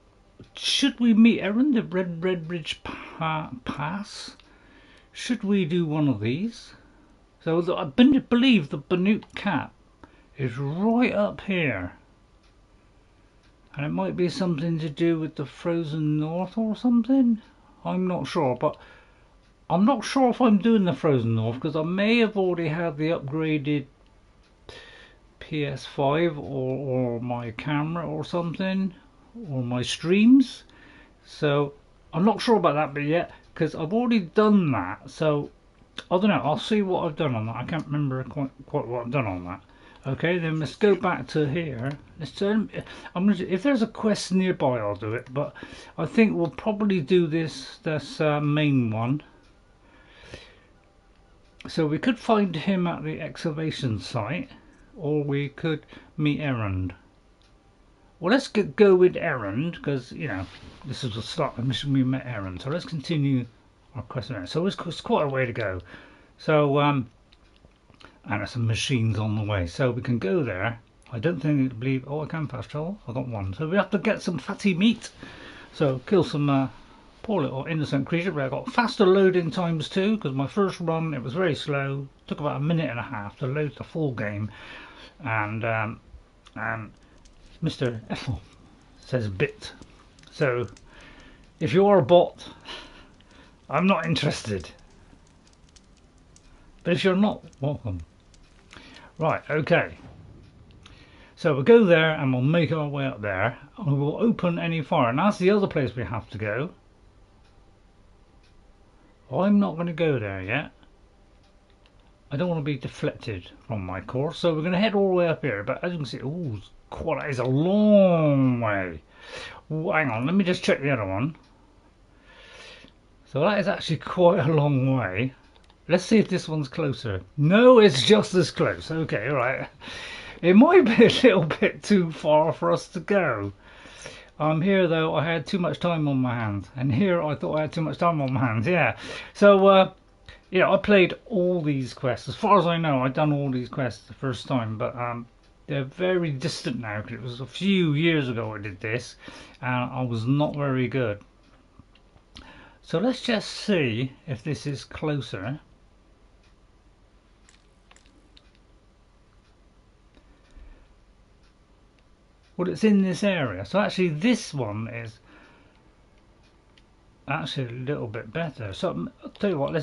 should we meet Erend, the Red Bridge Pass? Should we do one of these? So I believe the Banuk Cap is right up here. And it might be something to do with the Frozen North or something. I'm not sure, but I'm not sure if I'm doing the Frozen North because I may have already had the upgraded PS5 or my camera or something, or my streams. So I'm not sure about that bit yet because I've already done that. So I don't know. I'll see what I've done on that. I can't remember quite what I've done on that. Okay, then let's go back to here. Let's if there's a quest nearby, I'll do it. But I think we'll probably do this main one. So we could find him at the excavation site, or we could meet Erend. Well, let's go with Erend, because, you know, this is the start of the mission. We met Erend, so let's continue our quest. So it's quite a way to go. So, and there's some machines on the way, so we can go there. I don't believe. Oh, I can fast travel. I got one. So we have to get some fatty meat. So kill some poor little innocent creature. But I got faster loading times too, because my first run it was very slow. It took about a minute and a half to load the full game. And Mr. Ethel says bit. So if you are a bot, I'm not interested. But if you're not, welcome. Right. Okay. So we'll go there and we'll make our way up there and we'll open any fire. And that's the other place we have to go. I'm not going to go there yet. I don't want to be deflected from my course. So we're going to head all the way up here. But as you can see, ooh, that is a long way. Ooh, hang on, let me just check the other one. So that is actually quite a long way. Let's see if this one's closer. No, it's just as close. Okay, all right. It might be a little bit too far for us to go. Here though, I had too much time on my hands, and here I thought I had too much time on my hands. Yeah. So yeah, I played all these quests. As far as I know, I've done all these quests the first time, but they're very distant now. Because it was a few years ago I did this, and I was not very good. So let's just see if this is closer. Well, it's in this area, so actually this one is actually a little bit better. So I'll tell you what,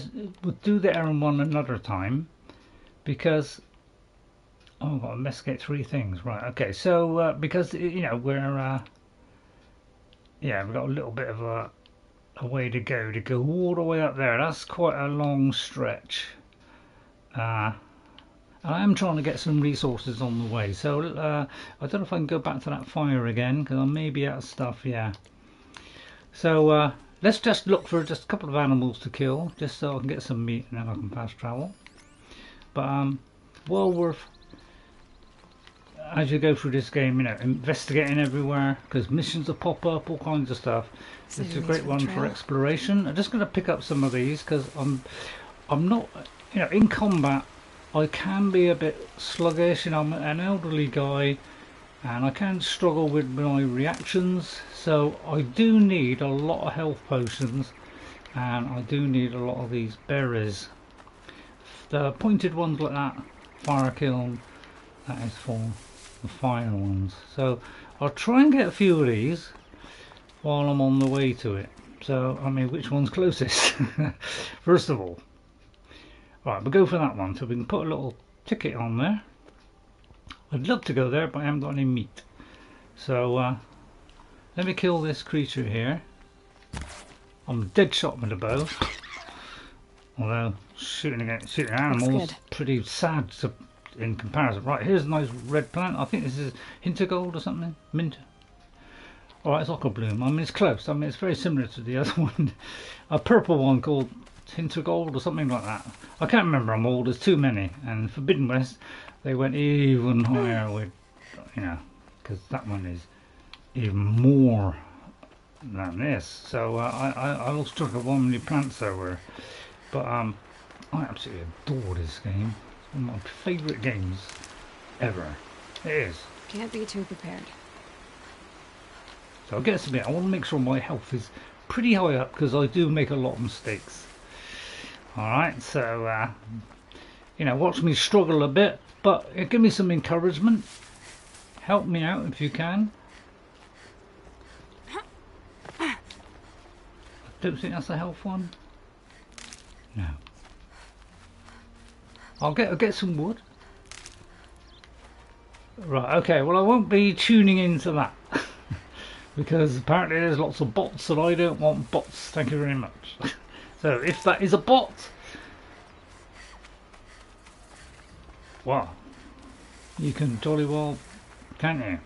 we'll do the Erend one another time, because I've got to investigate 3 things, right? Okay, so because you know we're yeah, we've got a little bit of a way to go all the way up there. That's quite a long stretch. I am trying to get some resources on the way, so I don't know if I can go back to that fire again, because I may be out of stuff. Yeah, so let's just look for just a couple of animals to kill, just so I can get some meat and then I can fast travel. But well worth, as you go through this game, you know, investigating everywhere, because missions will pop up, all kinds of stuff. It's a great one for exploration. I'm just going to pick up some of these, because I'm not, you know, in combat I can be a bit sluggish, and I'm an elderly guy and I can struggle with my reactions, so I do need a lot of health potions and I do need a lot of these berries. The pointed ones like that, fire kiln, that is for the fire ones. So I'll try and get a few of these while I'm on the way to it. So I mean, which one's closest? First of all, right, we'll go for that one, so we can put a little ticket on there. I'd love to go there, but I haven't got any meat. So let me kill this creature here. I'm dead shot with a bow, although shooting animals pretty sad in comparison. Right, here's a nice red plant. I think this is Hintergold or something. Mint. Alright, it's Bloom. I mean, it's close. I mean, it's very similar to the other one. A purple one called Hintergold or something like that. I can't remember them all. There's too many. And Forbidden West, they went even higher with, you know, because that one is even more than this. So I lost track of how many plants there were. But I absolutely adore this game. It's one of my favourite games ever. It is. Can't be too prepared. So I guess I want to make sure my health is pretty high up, because I do make a lot of mistakes. Alright, so you know, watch me struggle a bit, but give me some encouragement. Help me out if you can. I don't think that's a health one. No. I'll get some wood. Right, okay, well I won't be tuning into that. Because apparently there's lots of bots and I don't want bots, thank you very much. So if that is a bot, well, you can jolly well, can't you?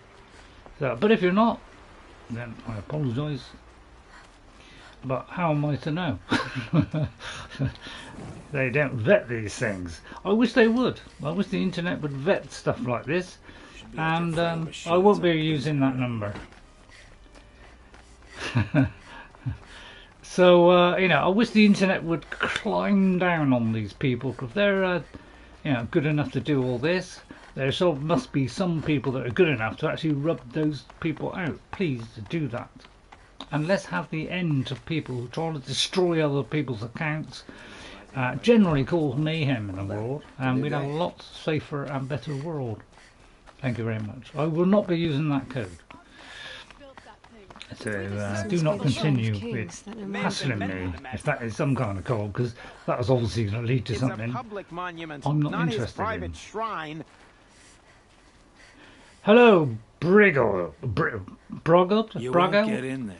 So, but if you're not, then I apologise. But how am I to know? They don't vet these things. I wish they would. I wish the internet would vet stuff like this. And I won't be using that number. So, you know, I wish the internet would climb down on these people, because they're, you know, good enough to do all this. There must be some people that are good enough to actually rub those people out. Please do that. And let's have the end of people who try to destroy other people's accounts. Generally cause mayhem in the world, and we'd have a lot safer and better world. Thank you very much. I will not be using that code. So do not continue with hassling me if that is some kind of code, because that was obviously going to lead to something I'm not interested in. Shrine. Hello, Broggot? You won't get in there.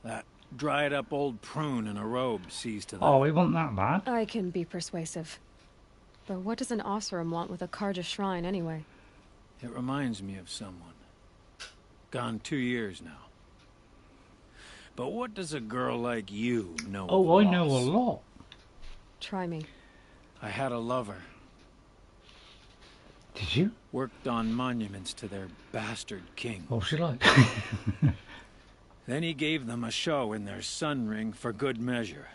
That dried up old prune in a robe sees to that. Oh, we want that bad. I can be persuasive. But what does an Oseram want with a Karja shrine anyway? It reminds me of someone. Gone 2 years now. But what does a girl like you know? Oh, I know a lot. Try me. I had a lover. Did you? Worked on monuments to their bastard king. What was she like? Then he gave them a show in their sun ring for good measure.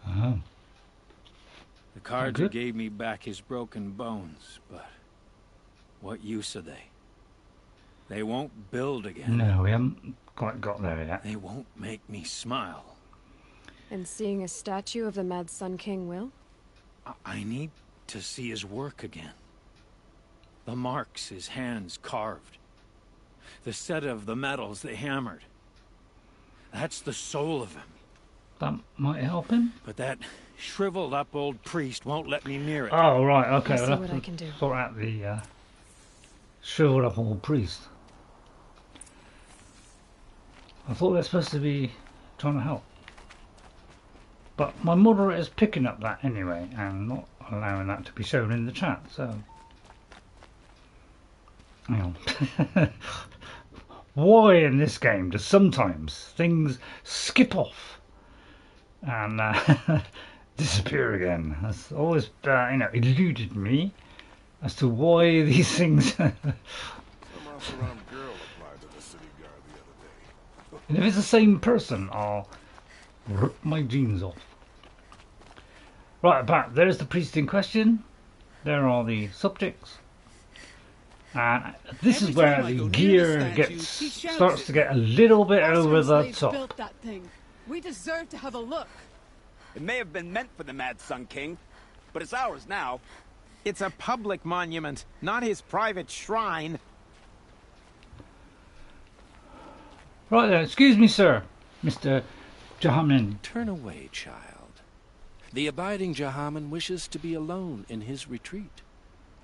Oh. The Karja gave me back his broken bones, but what use are they? They won't build again. No, we haven't quite got there yet. They won't make me smile. And seeing a statue of the Mad Sun King will? I need to see his work again. The marks his hands carved. The set of the metals they hammered. That's the soul of him. That might help him. But that shriveled up old priest won't let me near it. Oh, right, okay. I'll see what I can do. Sort out the shriveled up old priest. I thought they're supposed to be trying to help. But my moderator is picking up that anyway, and not allowing that to be shown in the chat, so... Hang on. Why in this game does sometimes things skip off and disappear again? That's always, you know, eluded me as to why these things... And if it's the same person, I'll rip my jeans off. Right, back. There's the priest in question. There are the subjects. And this is where the gear starts to get a little bit over the top. Built that thing. We deserve to have a look. It may have been meant for the Mad Sun King, but it's ours now. It's a public monument, not his private shrine. Right there, excuse me, sir, Mr. Jahaman. Turn away, child. The abiding Jahaman wishes to be alone in his retreat.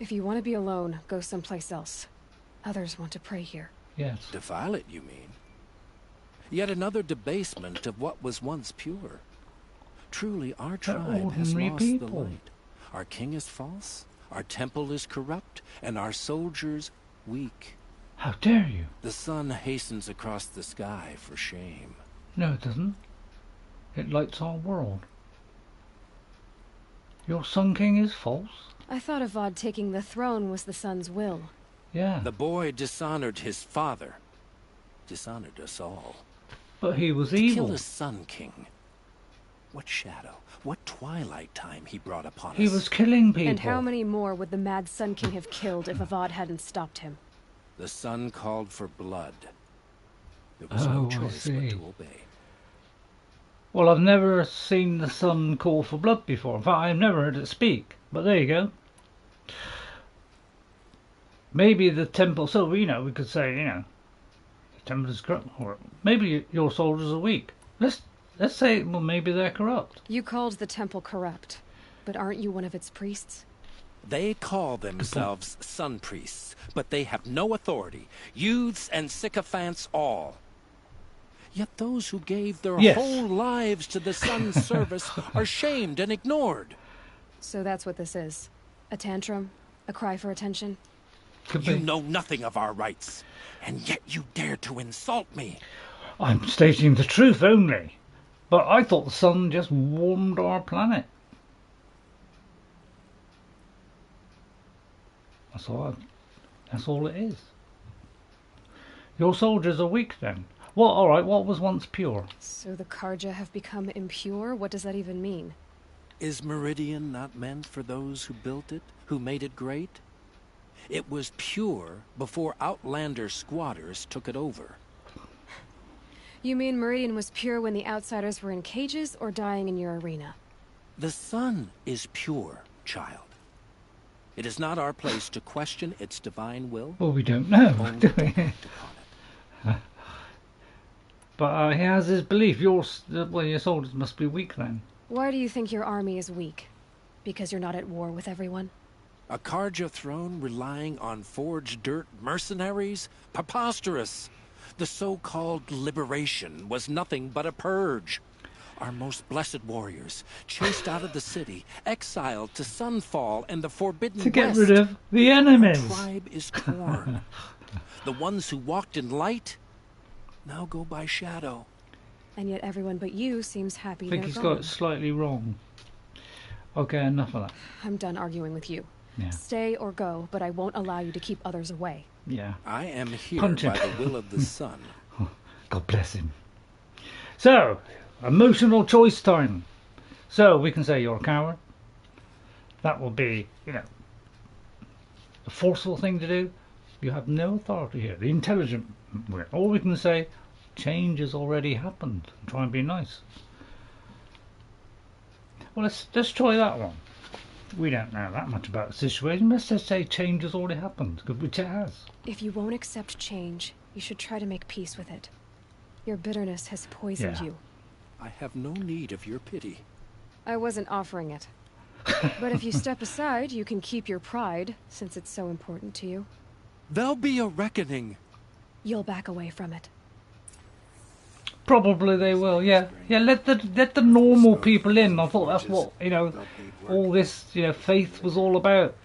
If you want to be alone, go someplace else. Others want to pray here. Yes. Defile it, you mean? Yet another debasement of what was once pure. Truly, our tribe has lost the light. Our king is false, our temple is corrupt, and our soldiers weak. How dare you? The sun hastens across the sky for shame. No, it doesn't. It lights our world. Your Sun King is false? I thought Avad taking the throne was the sun's will. Yeah. The boy dishonored his father. Dishonored us all. But he was to evil. Kill a Sun King. What shadow, what twilight time he brought upon us. He was killing people. And how many more would the Mad Sun King have killed if Avad hadn't stopped him? The sun called for blood. There was no choice but to obey. Well, I've never seen the sun call for blood before. In fact, I've never heard it speak. But there you go. Maybe the temple, so, you know, we could say, you know, the temple is corrupt. Or maybe your soldiers are weak. Let's say, well, maybe they're corrupt. You called the temple corrupt, but aren't you one of its priests? They call themselves sun priests, but they have no authority. Youths and sycophants all. Yet those who gave their whole lives to the sun's service are shamed and ignored. So that's what this is. A tantrum? A cry for attention? You know nothing of our rights, and yet you dare to insult me. I'm stating the truth only. But I thought the sun just warmed our planet. That's all it is. Your soldiers are weak then. Well, alright, what was once pure? So the Karja have become impure? What does that even mean? Is Meridian not meant for those who built it, who made it great? It was pure before Outlander squatters took it over. You mean Meridian was pure when the outsiders were in cages or dying in your arena? The sun is pure, child. It is not our place to question its divine will. Well, we don't know, do we? But he has his belief. Your soldiers must be weak then. Why do you think your army is weak? Because you're not at war with everyone? A Karja throne relying on forged dirt mercenaries? Preposterous! The so-called liberation was nothing but a purge. Our most blessed warriors, chased out of the city, exiled to Sunfall and the Forbidden West. To get rid of the enemies. Our tribe is torn. The ones who walked in light now go by shadow. And yet everyone but you seems happy I think they're he's gone. got it slightly wrong. Okay, enough of that. I'm done arguing with you. Yeah. Stay or go, but I won't allow you to keep others away. Yeah. I am here Punch him. by the will of the sun. God bless him. So, emotional choice time. So, we can say you're a coward. That will be, the forceful thing to do. You have no authority here. The intelligent way. All we can say, change has already happened. Try and be nice. Well, let's try that one. We don't know that much about the situation. Let's just say change has already happened, which it has. If you won't accept change, you should try to make peace with it. Your bitterness has poisoned you. I have no need of your pity. I wasn't offering it. But if you step aside, you can keep your pride, since it's so important to you. There'll be a reckoning. You'll back away from it. Probably they will, yeah. Yeah, let the normal people in. I thought that's what, all this, faith was all about.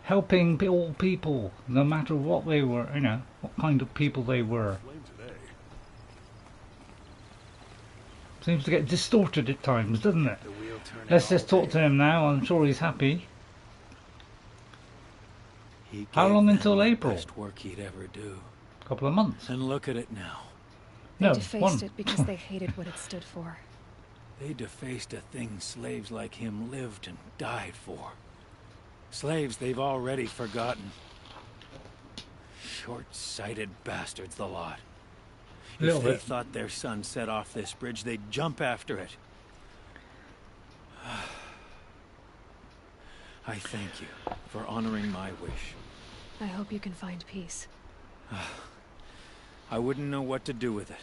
Helping all people, no matter what they were, what kind of people they were. Seems to get distorted at times, doesn't it? Let's just talk to him now. I'm sure he's happy. How long until April? Best work he'd ever do. A couple of months. And look at it now. They defaced it because they hated what it stood for. They defaced a thing slaves like him lived and died for. Slaves they've already forgotten. Short-sighted bastards, the lot. If they thought their son set off this bridge, they'd jump after it. I thank you for honoring my wish. I hope you can find peace. I wouldn't know what to do with it,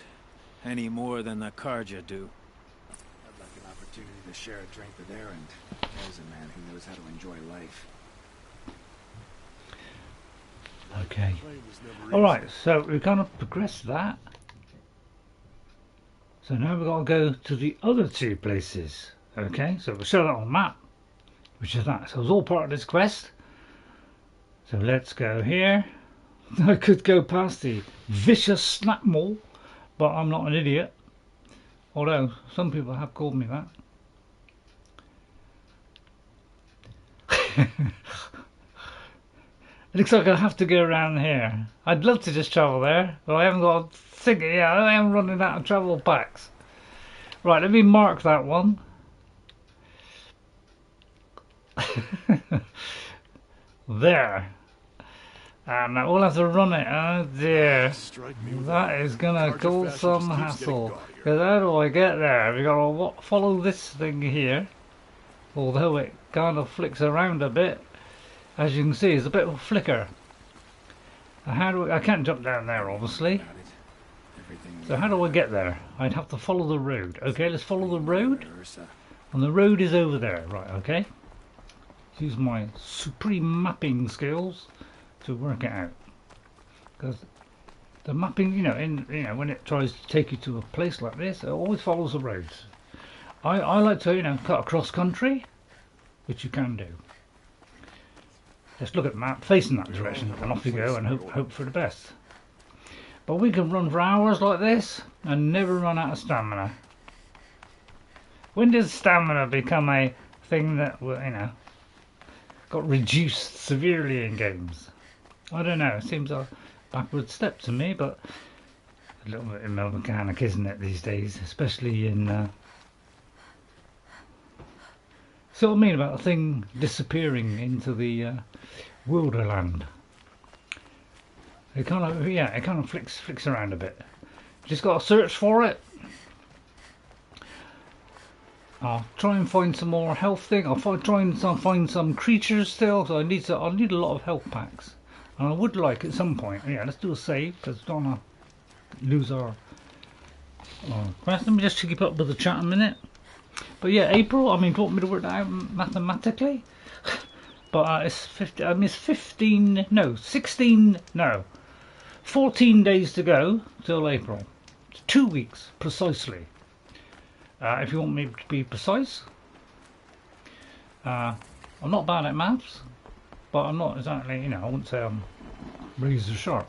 any more than the Karja do. I'd like an opportunity to share a drink with Erend. There's a man who knows how to enjoy life. Okay. Alright, so we've kind of progressed that. So now we've got to go to the other two places. Okay, so we'll show that on the map, which is that. So it's all part of this quest. So let's go here. I could go past the vicious Snapmaw, but I'm not an idiot. Although some people have called me that. It looks like I have to go around here. I'd love to just travel there, but I haven't got a thing. Yeah, I am running out of travel packs. Right, let me mark that one. There. And we'll have to run it. Oh dear. That is gonna cause some hassle. Because how do I get there? We gotta follow this thing here. Although it kind of flicks around a bit. As you can see, it's a bit of a flicker. How do I can't jump down there, obviously. So how do I get there? I'd have to follow the road. Okay, let's follow the road. And the road is over there. Right, okay. Use my supreme mapping skills to work it out. Because the mapping, when it tries to take you to a place like this, it always follows the roads. I like to, cut across country, which you can do. Just look at the map, facing that direction, and off you go, and hope for the best. But we can run for hours like this and never run out of stamina. When does stamina become a thing that, you know, got reduced severely in games? I don't know, it seems a backward step to me, but a little bit more mechanic, isn't it, these days, especially in see what I mean about a thing disappearing into the wilderland. It kind of, yeah, it kind of flicks around a bit. Just got to search for it. I'll try and find some more health thing. I'll try and find some creatures still. So I need a lot of health packs. And I would like at some point. Yeah, let's do a save because we don't want to lose our quest. Let me just keep up with the chat a minute. But yeah, April. I mean, do you want me to work that out mathematically? But it's 50. I mean, it's 15. No, 16. No. 14 days to go till April. It's 2 weeks precisely. If you want me to be precise, I'm not bad at maths, but I'm not exactly, you know, I wouldn't say I'm razor sharp.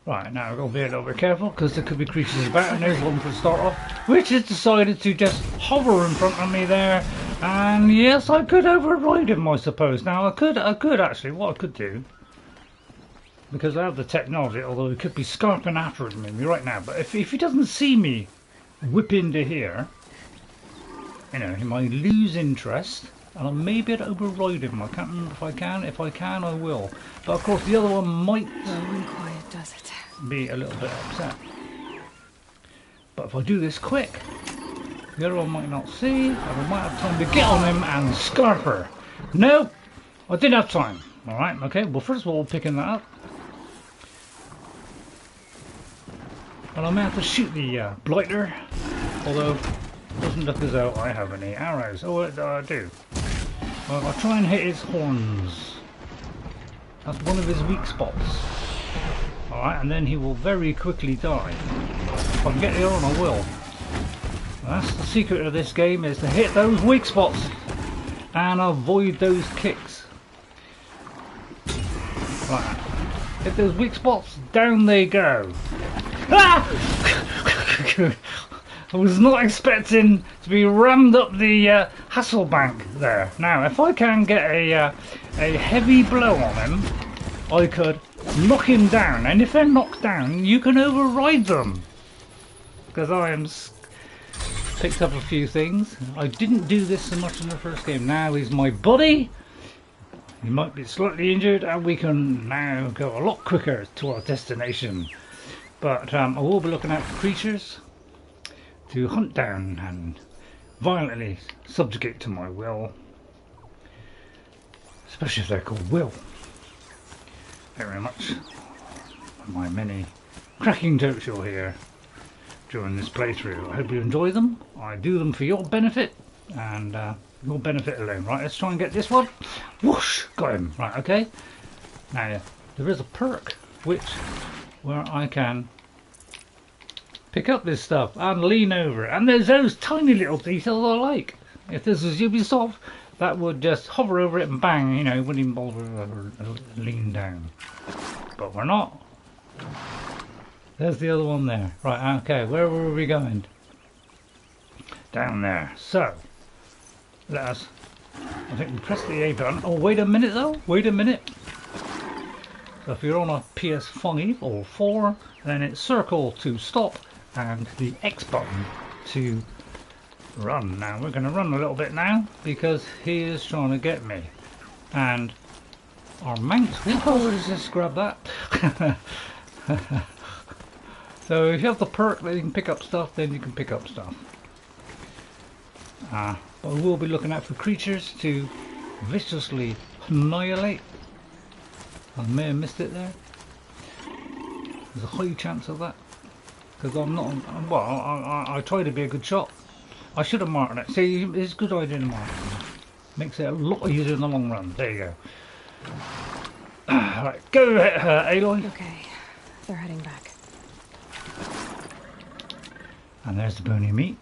Right, now we've got to be a little bit careful because there could be creatures about, and there's one for the start off, which has decided to just hover in front of me there. And yes, I could override him, I suppose. Now I could actually, what I could do, because I have the technology, although he could be scarping after me right now. But if he doesn't see me whip into here, you know, he might lose interest, and I may be able to override him. I can't remember if I can. If I can, I will. But of course, the other one might quiet does it. Be a little bit upset. But if I do this quick, the other one might not see, and I might have time to get on him and scarp her. No, I didn't have time. All right, okay. Well, first of all, picking that up. And I may have to shoot the blighter, although it doesn't look as though I have any arrows. Oh, I do. Well, I'll try and hit his horns. That's one of his weak spots. Alright, and then he will very quickly die. If I can get the other one, I will. That's the secret of this game, is to hit those weak spots and avoid those kicks. Right. Hit those weak spots, down they go. Ah! I was not expecting to be rammed up the Hasselbank there. Now, if I can get a heavy blow on him, I could knock him down. And if they're knocked down, you can override them. Because I am picked up a few things. I didn't do this so much in the first game. Now he's my buddy. He might be slightly injured, and we can now go a lot quicker to our destination. But I will be looking out for creatures to hunt down and violently subjugate to my will. Especially if they're called Will. Very much. My many cracking jokes you'll hear during this playthrough. I hope you enjoy them. I do them for your benefit and your benefit alone. Right, let's try and get this one. Whoosh! Got him. Right, okay. Now, there is a perk where I can pick up this stuff and lean over. And there's those tiny little details I like. If this was Ubisoft, that would just hover over it and bang, you know, wouldn't even bother lean down. But we're not. There's the other one there. Right, okay, where were we going? Down there. So, let us, I think we press the A button. Oh, wait a minute though, wait a minute. So if you're on a PS5 or 4, then it's circle to stop and the X button to run. Now we're going to run a little bit now because he is trying to get me. And our Manx, let's just grab that. So if you have the perk that you can pick up stuff, then you can pick up stuff. But we will be looking out for creatures to viciously annihilate. I may have missed it there. There's a high chance of that. Because I'm not, well, I try to be a good shot. I should have marked it. See, it's a good idea to mark it. Makes it a lot easier in the long run. There you go. Right, go Aloy. Okay, they're heading back. And there's the bony meat.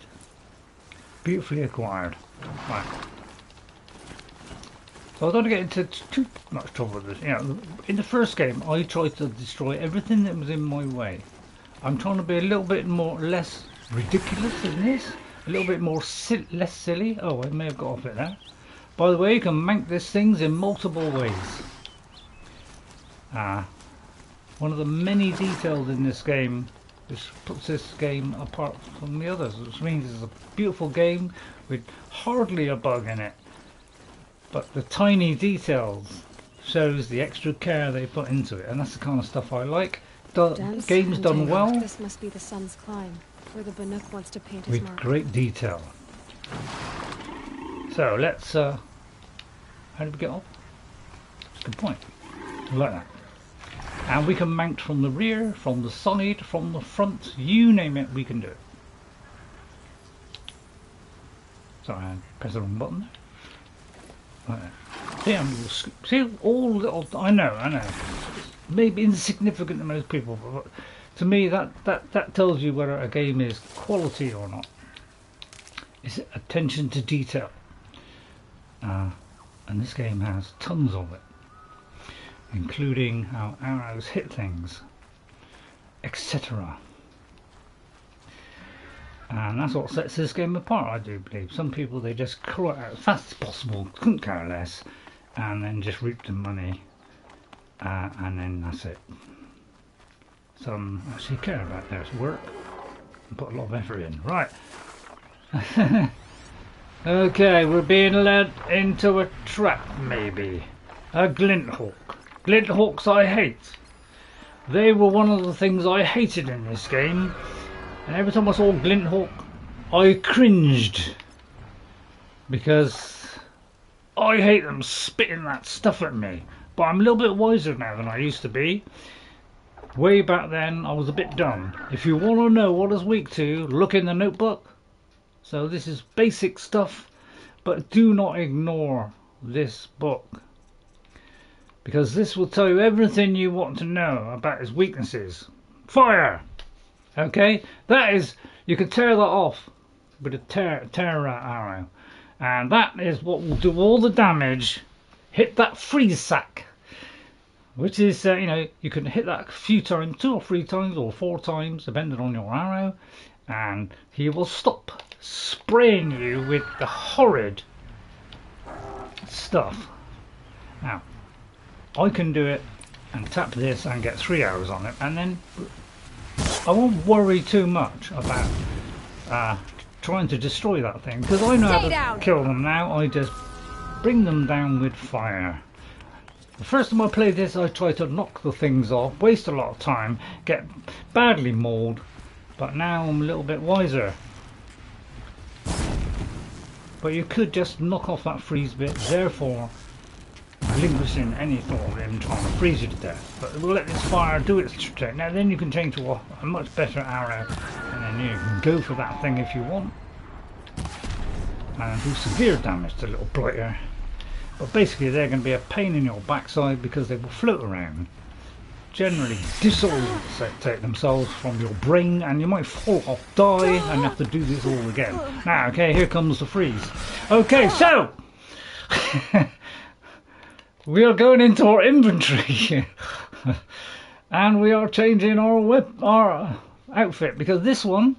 Beautifully acquired. Right. So I don't get into too much trouble with this. You know, in the first game, I tried to destroy everything that was in my way. I'm trying to be a little bit less ridiculous in this, a little bit more less silly. Oh, I may have got off it there. By the way, you can mount these things in multiple ways. One of the many details in this game which puts this game apart from the others, which means it's a beautiful game with hardly a bug in it. But the tiny details shows the extra care they put into it, and that's the kind of stuff I like. The game's done well. This must be the sun's climb, where the Bannock wants to paint his with mark. Great detail. So let's how did we get up? Good point. I like that. And we can mount from the rear, from the side, from the front, you name it, we can do it. Sorry, I pressed the wrong button there. Right. See, all little, I know. Maybe insignificant to most people, but to me that tells you whether a game is quality or not. It's attention to detail. And this game has tons of it, including how arrows hit things, etc. And that's what sets this game apart, I do believe. Some people, they just crawl out as fast as possible, couldn't care less, and then just reap the money, and then that's it. Some actually care about their work and put a lot of effort in. Right. Okay, we're being led into a trap, maybe. A Glinthawk. Glinthawks I hate. They were one of the things I hated in this game, and every time I saw Glinthawk I cringed, because I hate them spitting that stuff at me. But I'm a little bit wiser now than I used to be. Way back then I was a bit dumb. If you want to know what it's weak to, look in the notebook. So this is basic stuff, but do not ignore this book, because this will tell you everything you want to know about his weaknesses. Fire! Okay, that is, you can tear that off with a tear arrow, and that is what will do all the damage. Hit that freeze sack, which is you know, you can hit that a few times, 2 or 3 times or 4 times depending on your arrow, and he will stop spraying you with the horrid stuff. Now I can do it and tap this and get 3 arrows on it, and then I won't worry too much about trying to destroy that thing, because I know how to kill them now. I just bring them down with fire. The first time I played this, I tried to knock the things off, waste a lot of time, get badly mauled, but now I'm a little bit wiser. But you could just knock off that freeze bit, therefore relinquishing any thought of him trying to freeze you to death. But we'll let this fire do its trick. Now then you can change to a much better arrow, and then you can go for that thing if you want, and do severe damage to little blighter. But basically they're going to be a pain in your backside, because they will float around, generally disorientate themselves from your brain, and you might fall off, die, and have to do this all again. Now, okay, here comes the freeze. Okay, so we are going into our inventory and we are changing our outfit, because this one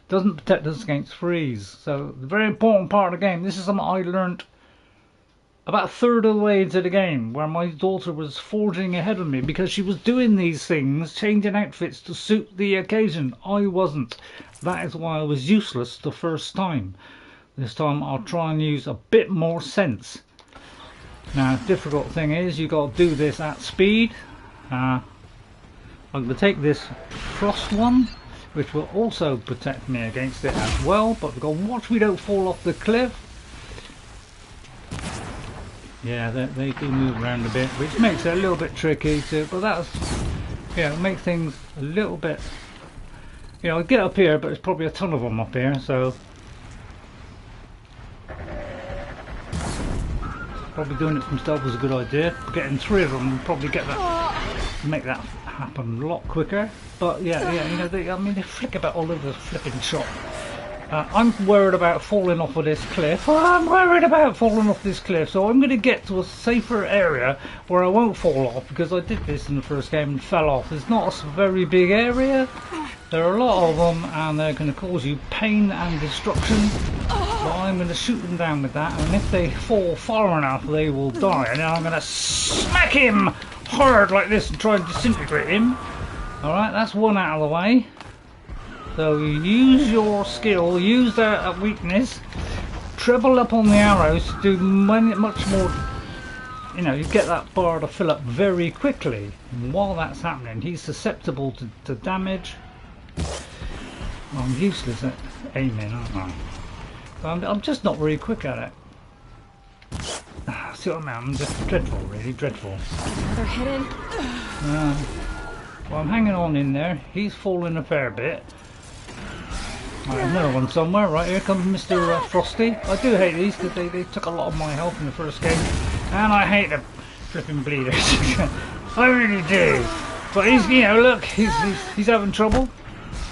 doesn't protect us against freeze. So the very important part of the game, this is something I learned about a third of the way into the game, where my daughter was forging ahead of me, because she was doing these things, changing outfits to suit the occasion. I wasn't. That is why I was useless the first time. This time I'll try and use a bit more sense. Now, the difficult thing is you got to do this at speed. I'm going to take this frost one, which will also protect me against it as well, but we've got to watch we don't fall off the cliff. Yeah, they do move around a bit, which makes it a little bit tricky too, but that's, yeah, it makes things a little bit, you know, I get up here, but there's probably a ton of them up here, so probably doing it from stealth was a good idea. Getting 3 of them will probably get that, make that happen a lot quicker. But yeah, you know, they flick about all over the flipping shop. I'm worried about falling off of this cliff. I'm worried about falling off this cliff, so I'm going to get to a safer area where I won't fall off, because I did this in the first game and fell off. It's not a very big area. There are a lot of them, and they're going to cause you pain and destruction. But I'm going to shoot them down with that, and if they fall far enough, they will die. And then I'm going to smack him hard like this and try and disintegrate him. Alright, that's one out of the way. So you use your skill, use their weakness, treble up on the arrows to do much more, you know, you get that bar to fill up very quickly. And while that's happening, he's susceptible to damage. Well, I'm useless at aiming, aren't I? I'm just not very quick at it. See what I mean? I'm just dreadful, really, dreadful. Another hidden. Well, I'm hanging on in there. He's falling a fair bit. Right, another one somewhere. Right, here comes Mr. Frosty. I do hate these because they took a lot of my health in the first game. And I hate the flipping bleeders. I really do. But he's, you know, look, he's having trouble.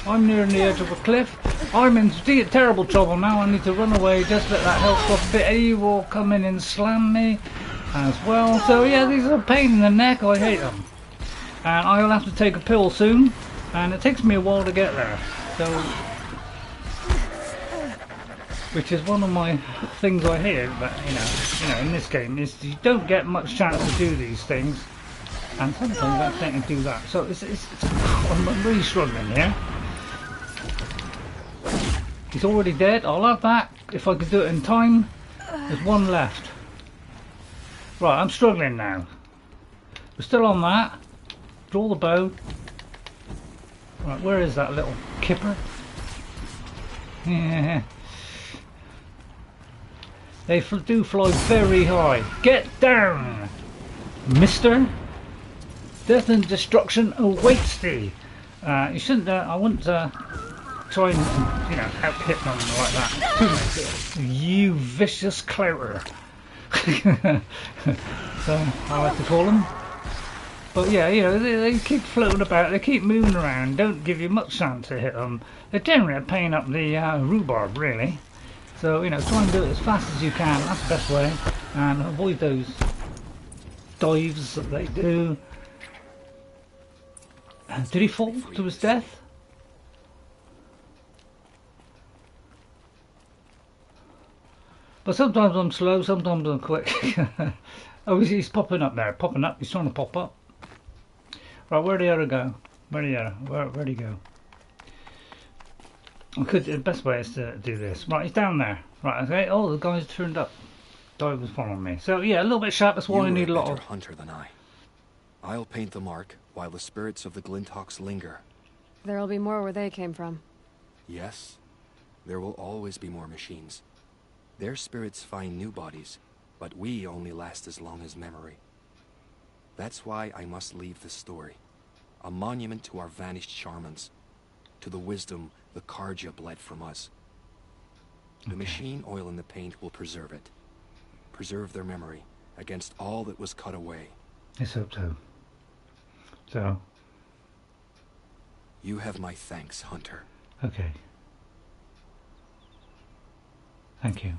I'm near the edge of a cliff. I'm in terrible trouble now. I need to run away, just let that health drop a bit. He will come in and slam me as well. So yeah, these are a pain in the neck. I hate them. And I'll have to take a pill soon. And it takes me a while to get there. So, which is one of my things I hate. But you know, in this game is you don't get much chance to do these things. And sometimes I think to do that. So I'm really struggling here. He's already dead. I'll have that if I could do it in time. There's one left. Right, I'm struggling now. We're still on that. Draw the bow. Right, where is that little kipper? Yeah. They do fly very high. Get down, mister. Death and destruction awaits thee. You shouldn't. I wouldn't try and, you know, out-hit them like that. You vicious clouter. So I like to call them. But yeah, you know, they keep floating about. They keep moving around. Don't give you much chance to hit them. They're generally a pain up the rhubarb, really. So you know, try and do it as fast as you can. That's the best way, and avoid those dives that they do. Did he fall to his death? But sometimes I'm slow, sometimes I'm quick. Oh, he's popping up there, popping up. He's trying to pop up. Right, where'd the other go? Where'd he go? The best way is to do this. Right, he's down there. Right, okay. Oh, the guy's turned up. Guy was following me. So yeah, a little bit sharp. That's why I need a lot of hunter than I. I'll paint the mark while the spirits of the Glinthawks linger. There'll be more where they came from. Yes, there will always be more machines. Their spirits find new bodies, but we only last as long as memory. That's why I must leave this story. A monument to our vanished shamans, to the wisdom the Karja bled from us. The machine oil in the paint will preserve it. Preserve their memory against all that was cut away. Let's hope so. So. You have my thanks, Hunter. Okay. Thank you.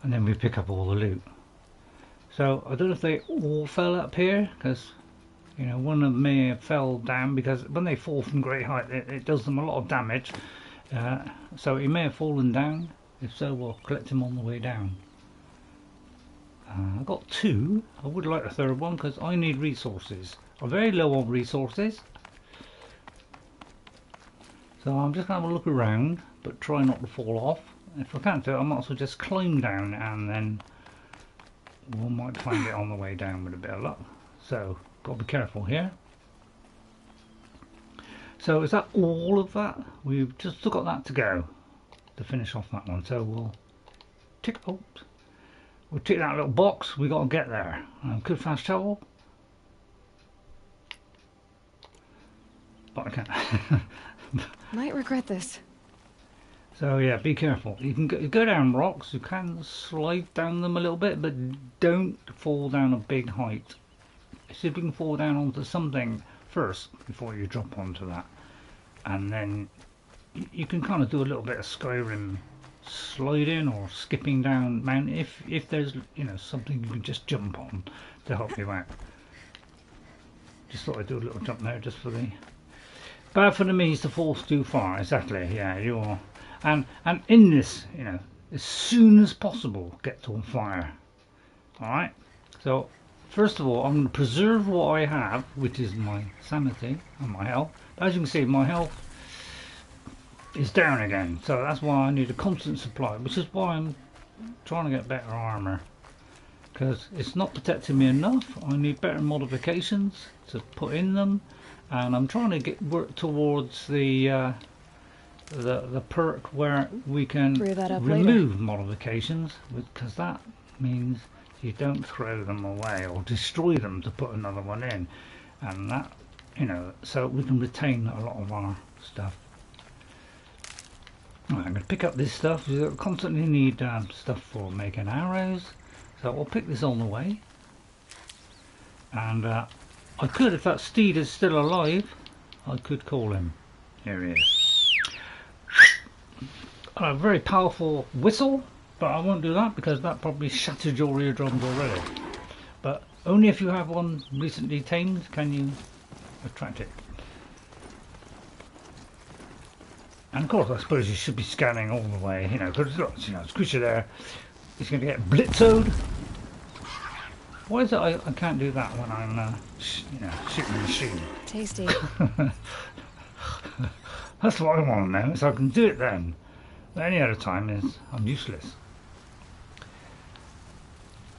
And then we pick up all the loot. So I don't know if they all fell up here, because you know, one of them may have fell down, because when they fall from great height it does them a lot of damage. So he may have fallen down. If so, we'll collect him on the way down. I've got two. I would like a third one because I need resources. I'm very low on resources. So I'm just going to have a look around, but try not to fall off. If I can't do it, I might as well just climb down, and then we might find it on the way down with a bit of luck. So, got to be careful here. So is that all of that? We've just still got that to go to finish off that one. So we'll tick that little box. We got to get there. Could fast travel, but I can't. Might regret this. So yeah, be careful. You can go down rocks. You can slide down them a little bit, but don't fall down a big height. See if you can fall down onto something first before you drop onto that. and then you can kind of do a little bit of Skyrim sliding or skipping down mountain if there's, you know, something you can just jump on to help you out. Just thought I'd do a little jump there just for the... Bad for the means to fall too far, exactly, yeah, you are. And in this, you know, as soon as possible, get on fire. Alright, so first of all, I'm going to preserve what I have, which is my sanity and my health. As you can see, my health is down again, so that's why I need a constant supply, which is why I'm trying to get better armor, because it's not protecting me enough. I need better modifications to put in them, and I'm trying to work towards the perk where we can remove modifications, because that means you don't throw them away or destroy them to put another one in, and that, you know, so we can retain a lot of our stuff. Right, I'm going to pick up this stuff. We constantly need stuff for making arrows, so I'll pick this on the way. And I could, if that steed is still alive, I could call him. Here he is. A very powerful whistle, but I won't do that because that probably shattered your eardrums already. But only if you have one recently tamed can you attract it. And of course, I suppose you should be scanning all the way, you know, because look, you know, this creature there is going to get blitzoed. Why is it I can't do that when I'm, you know, shooting a machine? Tasty. That's what I want to know, so I can do it then. But any other time is I'm useless.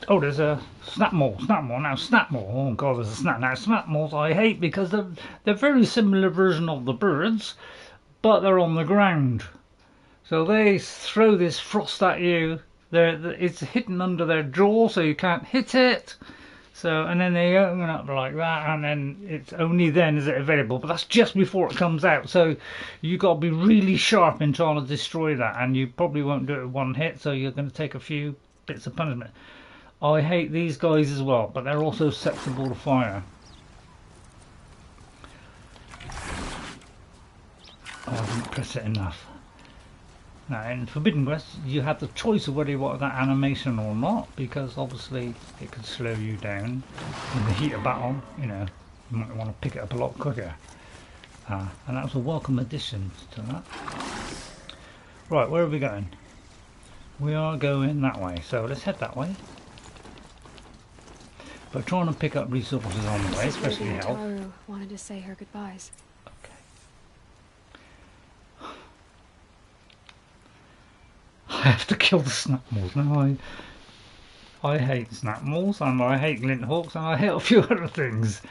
Oh, there's a Snapmaw. Now Snapmaw. Oh god, there's a Snap. Now Snapmaws I hate because they're very similar version of the birds, but they're on the ground. So they throw this frost at you. It's hidden under their jaw, so you can't hit it. So, and then they open up like that, and then it's only then is it available. But that's just before it comes out. So you got to be really sharp in trying to destroy that, and you probably won't do it with one hit. So you're going to take a few bits of punishment. I hate these guys as well, but they're also susceptible to fire. Oh, I didn't press it enough. Now in Forbidden West you have the choice of whether you want that animation or not, because obviously it could slow you down in the heat of battle. You know, you might want to pick it up a lot quicker, and that was a welcome addition to that. Right, where are we going? We are going that way, so let's head that way. But trying to pick up resources on the way, especially health. Taru wanted to say her goodbyes. I have to kill the Snapmaws now. I hate Snapmaws, and I hate Glinthawks, and I hate a few other things,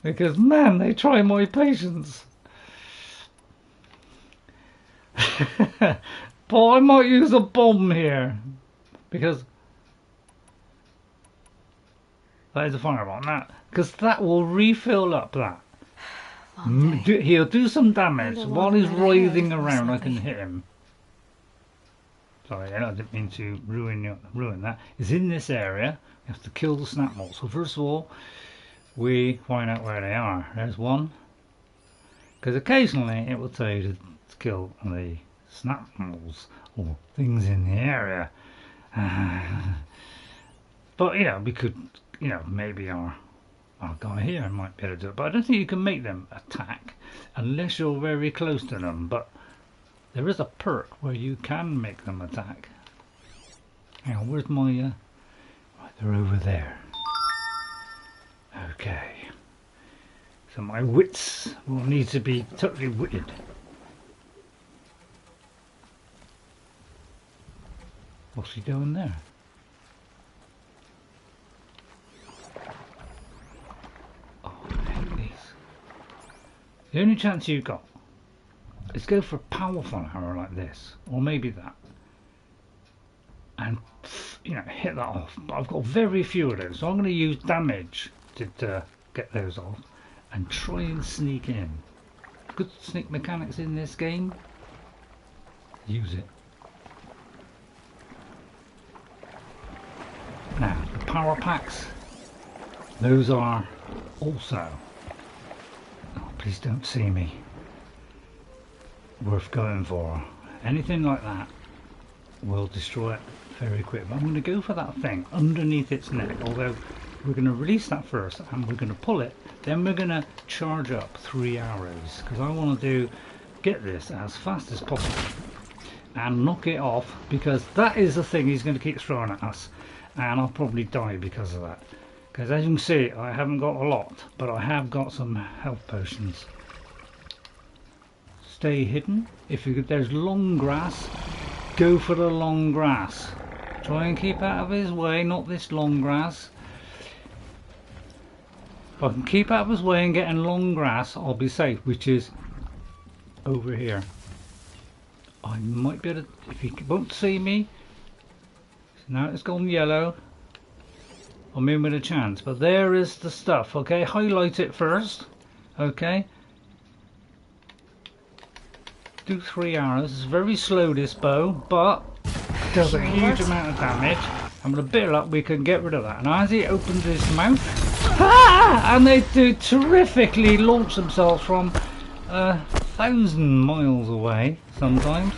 because man, they try my patience. But I might use a bomb here, because that is a fireball now, because that will refill up that. He'll do some damage while he's writhing around. I can hit him. Sorry, I didn't mean to ruin that. It's in this area. You have to kill the Snapmaws. So first of all, we find out where they are. There's one. Because occasionally it will tell you to kill the Snapmaws or things in the area. But you know, we could, you know, maybe our guy here might be able to do it. But I don't think you can make them attack unless you're very close to them. But there is a perk where you can make them attack. Hang on, where's my... right, they're over there. Okay. So my wits will need to be totally witted. What's he doing there? Oh, I hate these. The only chance you've got, let's go for a powerful arrow like this, or maybe that, and you know, hit that off. But I've got very few of those, so I'm going to use damage to get those off and try and sneak in. Good sneak mechanics in this game. Use it. Now the power packs, those are also. Oh, please don't see me. worth going for. Anything like that will destroy it very quick. But I'm going to go for that thing underneath its neck, although we're going to release that first and we're going to pull it, then we're going to charge up 3 arrows, because I want to get this as fast as possible and knock it off, because that is the thing he's going to keep throwing at us, and I'll probably die because of that. Because as you can see, I haven't got a lot, but I have got some health potions. Stay hidden. If there's long grass, go for the long grass. Try and keep out of his way, not this long grass. If I can keep out of his way and get in long grass, I'll be safe, which is over here. I might be able to, if he won't see me, now it's gone yellow, I'm in with a chance. But there is the stuff, okay? Highlight it first, okay? Do 3 arrows. It's very slow, this bow, but it does a huge amount of damage. And with a bit of luck we can get rid of that. And as he opens his mouth, and they do terrifically launch themselves from 1,000 miles away sometimes,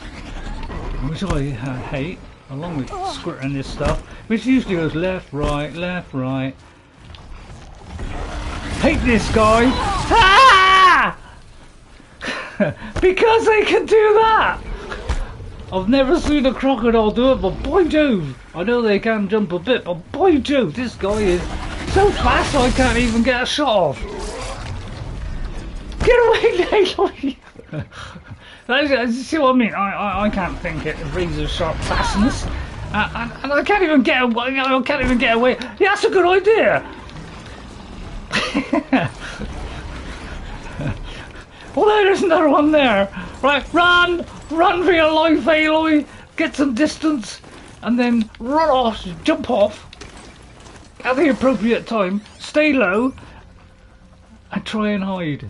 which I hate, along with squirting this stuff, which usually goes left, right, left, right. Hate this guy. Because they can do that. I've never seen a crocodile do it, but by Jove, I know they can jump a bit, but by Jove, this guy is so fast I can't even get a shot off. Get away, Aloy! See what I mean? I can't think it. Razor sharp fastness, and I can't even get away. I can't even get away. Yeah, that's a good idea. Although there's another one there. Right, run for your life, Aloy. Get some distance, and then run off, jump off at the appropriate time. Stay low, and try and hide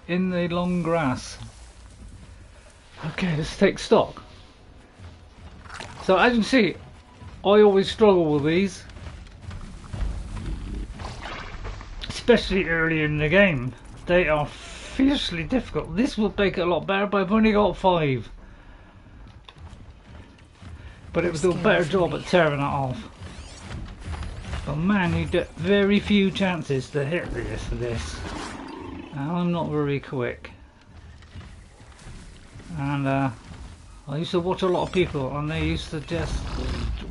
in the long grass. Okay, let's take stock. So as you can see, I always struggle with these, especially early in the game. They are fiercely difficult. This will make it a lot better, but I've only got 5. But it will do a better job at tearing it off. But man, you get very few chances to hit this. And I'm not very quick. And I used to watch a lot of people, and they used to just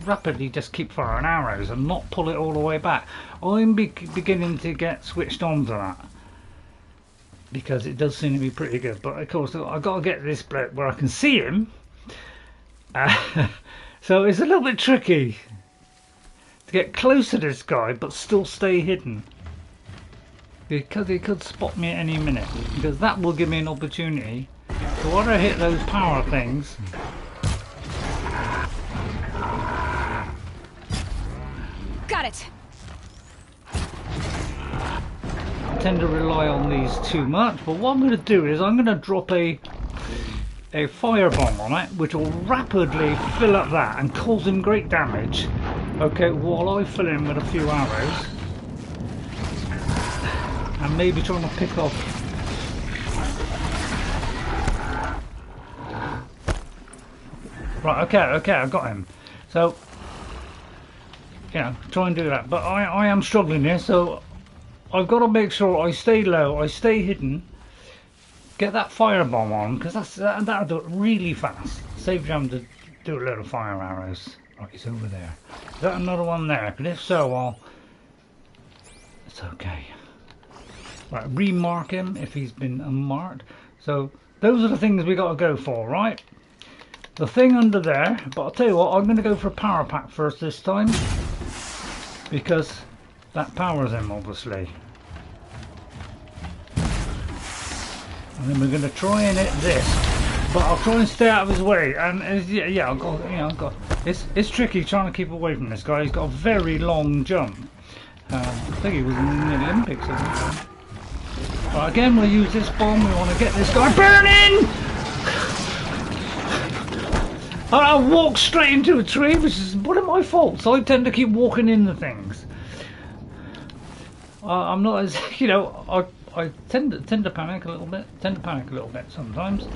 rapidly just keep firing arrows and not pull it all the way back. I'm beginning to get switched on to that, because it does seem to be pretty good. But of course I've got to get this bloke where I can see him, so it's a little bit tricky to get close to this guy but still stay hidden, because he could spot me at any minute, because that will give me an opportunity to want to hit those power things. Got it. I tend to rely on these too much, but what I'm going to do is I'm going to drop a firebomb on it, which will rapidly fill up that and cause him great damage. Okay, while I fill in with a few arrows and maybe trying to pick off. Right, okay, I got him. So, yeah, try and do that. But I am struggling here, so I've got to make sure I stay low, I stay hidden, get that firebomb on, because that'll do it really fast. Save you having to do a little fire arrows. Right, he's over there. Is that another one there? And if so, it's okay. Right, remark him if he's been unmarked. So those are the things we got to go for, right? The thing under there, but I'll tell you what, I'm going to go for a power pack first this time, because that powers him, obviously. And then we're going to try and hit this, but I'll try and stay out of his way. And yeah, I've got. It's tricky trying to keep away from this guy. He's got a very long jump. I think he was in the Olympics or something. Right, again, we'll use this bomb. We want to get this guy burning. I walked straight into a tree, which is one of my faults. I tend to keep walking into things. I'm not as, I tend to panic a little bit. Sometimes.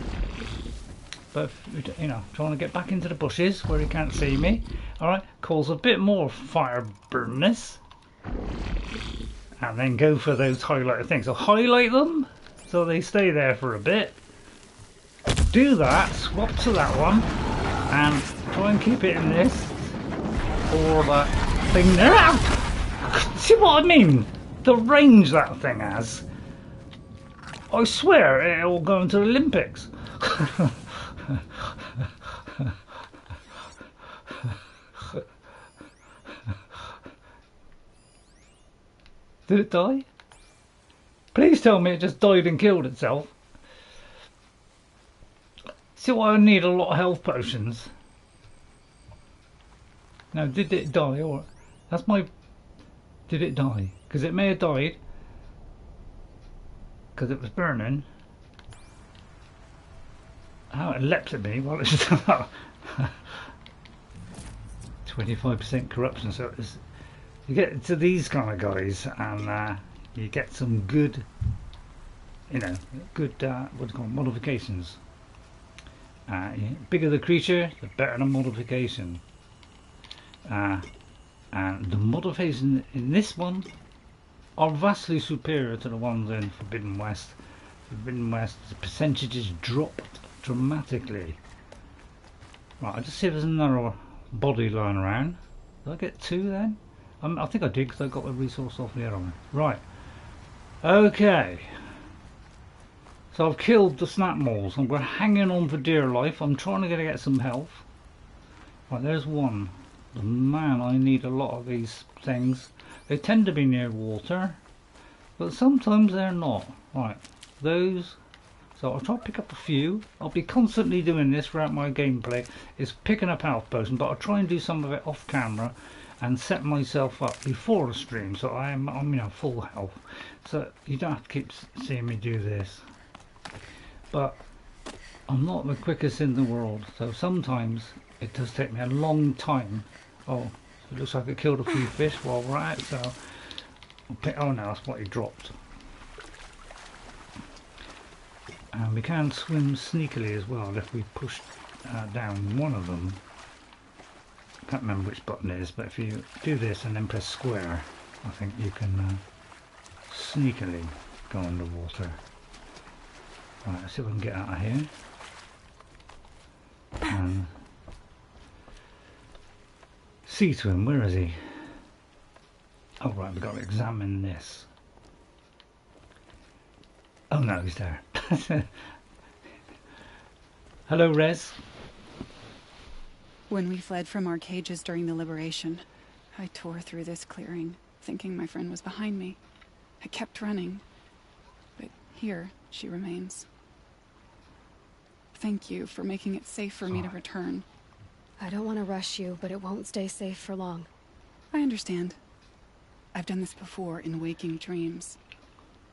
but you know, trying to get back into the bushes where he can't see me. All right, cause a bit more fire burness, and then go for those highlighted things. So highlight them so they stay there for a bit. Do that, swap to that one, and try and keep it in this or that thing there. See what I mean? The range that thing has. I swear it'll go into the Olympics. Did it die? Please tell me it just died and killed itself. See what I need a lot of health potions. Now did it die or that's my did it die? Because it may have died because it was burning. How it leapt at me while it's 25% corruption, so it's, you get to these kind of guys and you get some good, you know, good what do you call it, modifications. Bigger the creature, the better the modification. And the modifications in this one are vastly superior to the ones in Forbidden West. Forbidden West, the percentages dropped dramatically. Right, I'll just see if there's another body lying around. Did I get two then? I think I did because I got the resource off the other one. Right. Okay. So I've killed the Snapmaws and we're hanging on for dear life. I'm trying to get some health. Right, there's one. Man, I need a lot of these things. They tend to be near water, but sometimes they're not. Right, those. So I'll try to pick up a few. I'll be constantly doing this throughout my gameplay. Is picking up health potions, but I'll try and do some of it off camera and set myself up before the stream, so I'm you know, full health. So you don't have to keep seeing me do this. But I'm not the quickest in the world, so sometimes it does take me a long time. Oh, it looks like it killed a few fish while we're at it, so I'll pick, oh no, that's what he dropped. And we can swim sneakily as well if we push down one of them. I can't remember which button it is, but if you do this and then press square, I think you can sneakily go underwater. Right, let's see if we can get out of here. And see to him, where is he? Oh right, we've got to examine this. Oh no, he's there. Hello, Rez. When we fled from our cages during the liberation, I tore through this clearing, thinking my friend was behind me. I kept running, but here she remains. Thank you for making it safe for me to return. I don't want to rush you, but it won't stay safe for long. I understand. I've done this before in waking dreams.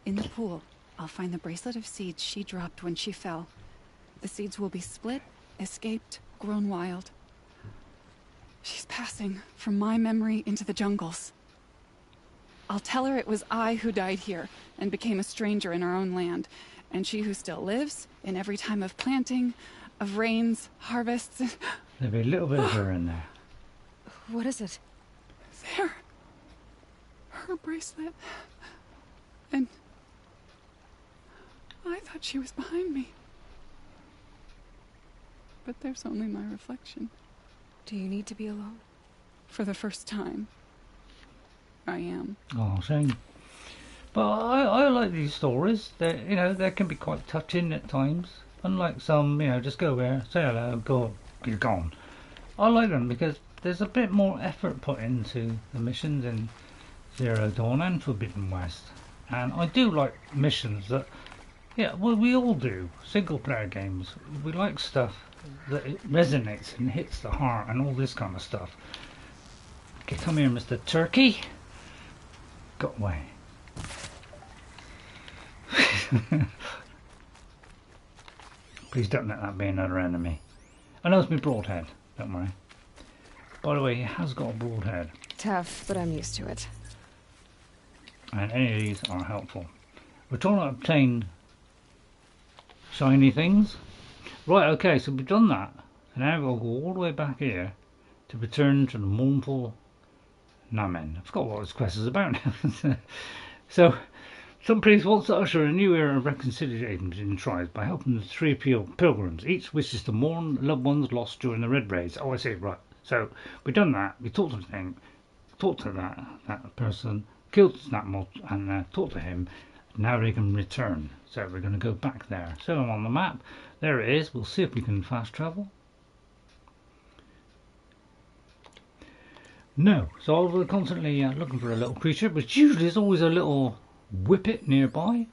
In the pool, I'll find the bracelet of seeds she dropped when she fell. The seeds will be split, escaped, grown wild. She's passing from my memory into the jungles. I'll tell her it was I who died here and became a stranger in our own land, and she who still lives in every time of planting, of rains, harvests. There'll be a little bit of her in there. What is it? There. Her bracelet. And I thought she was behind me. But there's only my reflection. Do you need to be alone? For the first time, I am. Oh, shame. But I like these stories. They, you know, they can be quite touching at times. Unlike some, you know, just go there, say hello, go, you're gone. I like them because there's a bit more effort put into the missions in Zero Dawn and Forbidden West. And I do like missions that, yeah, well, we all do. Single player games. We like stuff that it resonates and hits the heart and all this kind of stuff. Okay, come here, Mr. Turkey. Got away. Please don't let that be another enemy. I know it's my broadhead, don't worry. By the way, he has got a broadhead. Tough, but I'm used to it. And any of these are helpful. We're trying to obtain shiny things. Right, okay, so we've done that. And now we'll go all the way back here to return to the mournful Namman. I forgot what this quest is about now. So, some priest wants to usher a new era of reconciliation in tribes by helping the three pilgrims. Each wishes to mourn loved ones lost during the Red Raids. Oh, I see, right. So, we've done that. We talked to the thing, talked to that person, killed Snapmaws, and talked to him. Now they can return. So, we're going to go back there. So, I'm on the map. There it is. We'll see if we can fast travel. No. So, we're constantly looking for a little creature, but usually there's always a little whippet nearby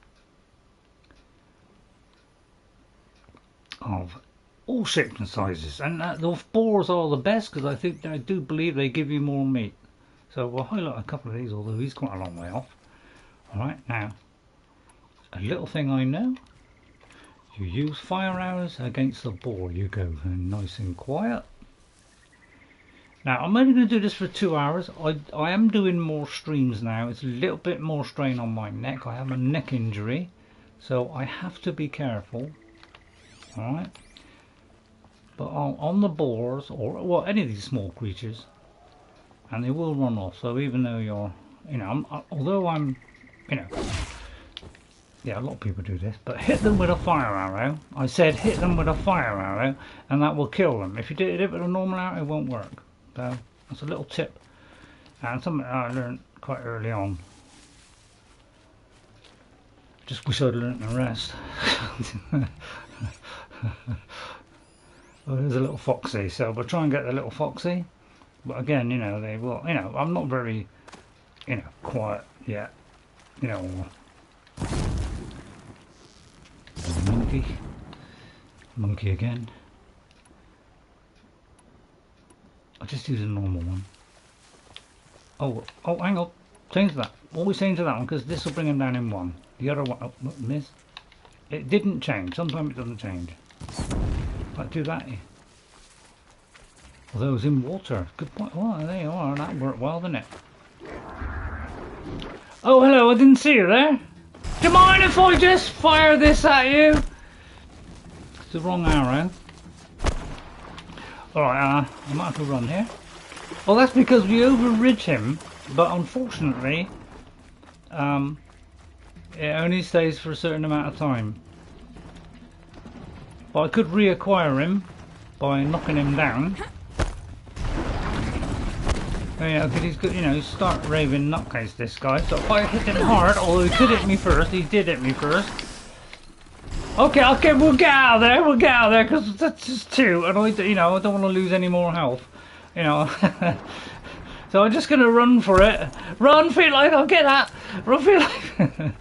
of all shapes and sizes, and the boars are the best because I do believe they give you more meat. So we'll highlight a couple of these, although he's quite a long way off. Alright, now a little thing I know, you use fire arrows against the boar. You go nice and quiet. Now I'm only going to do this for 2 hours. I am doing more streams now. It's a little bit more strain on my neck. I have a neck injury, so I have to be careful. Alright, but on the boars, or well, any of these small creatures, and they will run off. So even though you're, you know, although I'm, you know, yeah, a lot of people do this, but hit them with a fire arrow. I said hit them with a fire arrow, and that will kill them. If you did it with a normal arrow, it won't work. So that's a little tip, and something I learned quite early on. Just wish I'd learnt the rest. Well, there's a little foxy, so we'll try and get the little foxy. But again, you know, they will. You know, I'm not very, you know, quiet yet. You know, monkey again. I'll just use a normal one. Oh, hang on. Change that. Always change to that one because this will bring him down in one. The other one, missed. It didn't change. Sometimes it doesn't change. Like do that. Although it was in water. Good point. Oh, there you are. That worked well, didn't it? Oh, hello. I didn't see you there. Do you mind if I just fire this at you? It's the wrong arrow. Alright, I might have to run here. Well, that's because we overridged him, but unfortunately, it only stays for a certain amount of time. But I could reacquire him by knocking him down. Yeah, because he's good, you know, start raving nutcase, this guy. So if I hit him hard, although he could hit me first, he did hit me first. Okay, we'll get out of there. We'll get out of there because that's just two, and I don't want to lose any more health, you know. So I'm just gonna run for it. Run, feel like I'll get that. Run, feel like.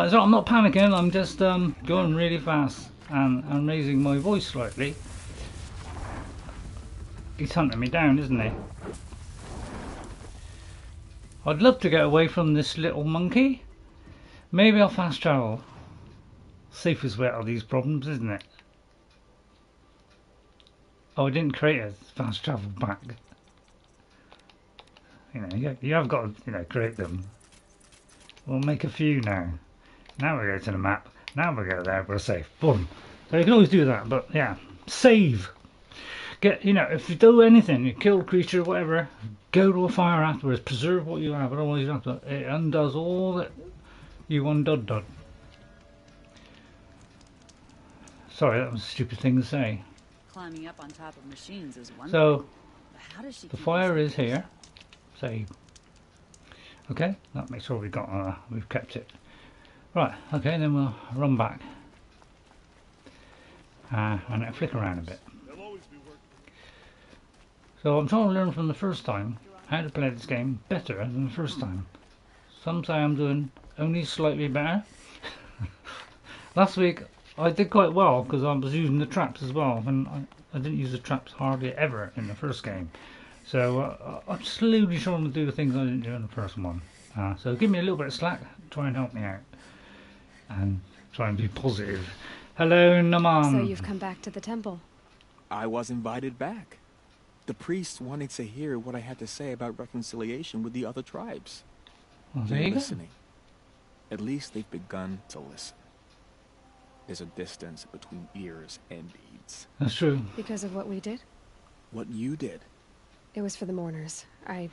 So I'm not panicking. I'm just going really fast and raising my voice slightly. He's hunting me down, isn't he? I'd love to get away from this little monkey. Maybe I'll fast travel. Safest way out of these problems, isn't it? Oh, I didn't create a fast travel back. You know, you have got to, you know, create them. We'll make a few now. Now we go to the map. Now we go there. We're safe. Boom. So you can always do that, but yeah, save. Get, you know, if you do anything, you kill a creature, whatever, go to a fire afterwards. Preserve what you have. Otherwise, you have to. It undoes all that. You undone. Sorry, that was a stupid thing to say. Climbing up on top of machines is one so, thing. How does she the fire is here. Save. Okay, that makes sure we've kept it. Right. Okay, then we'll run back and it'll flick around a bit. So I'm trying to learn from the first time how to play this game better than the first time. Some say I'm doing only slightly better. Last week I did quite well because I was using the traps as well, and I didn't use the traps hardly ever in the first game. So I'm slowly trying to do the things I didn't do in the first one. So give me a little bit of slack, try and help me out, and try and be positive. Hello, Namman. So you've come back to the temple. I was invited back. The priests wanted to hear what I had to say about reconciliation with the other tribes. Well, there you go. Listening. At least they've begun to listen. There's a distance between ears and deeds. That's true. Because of what we did? What you did? It was for the mourners. I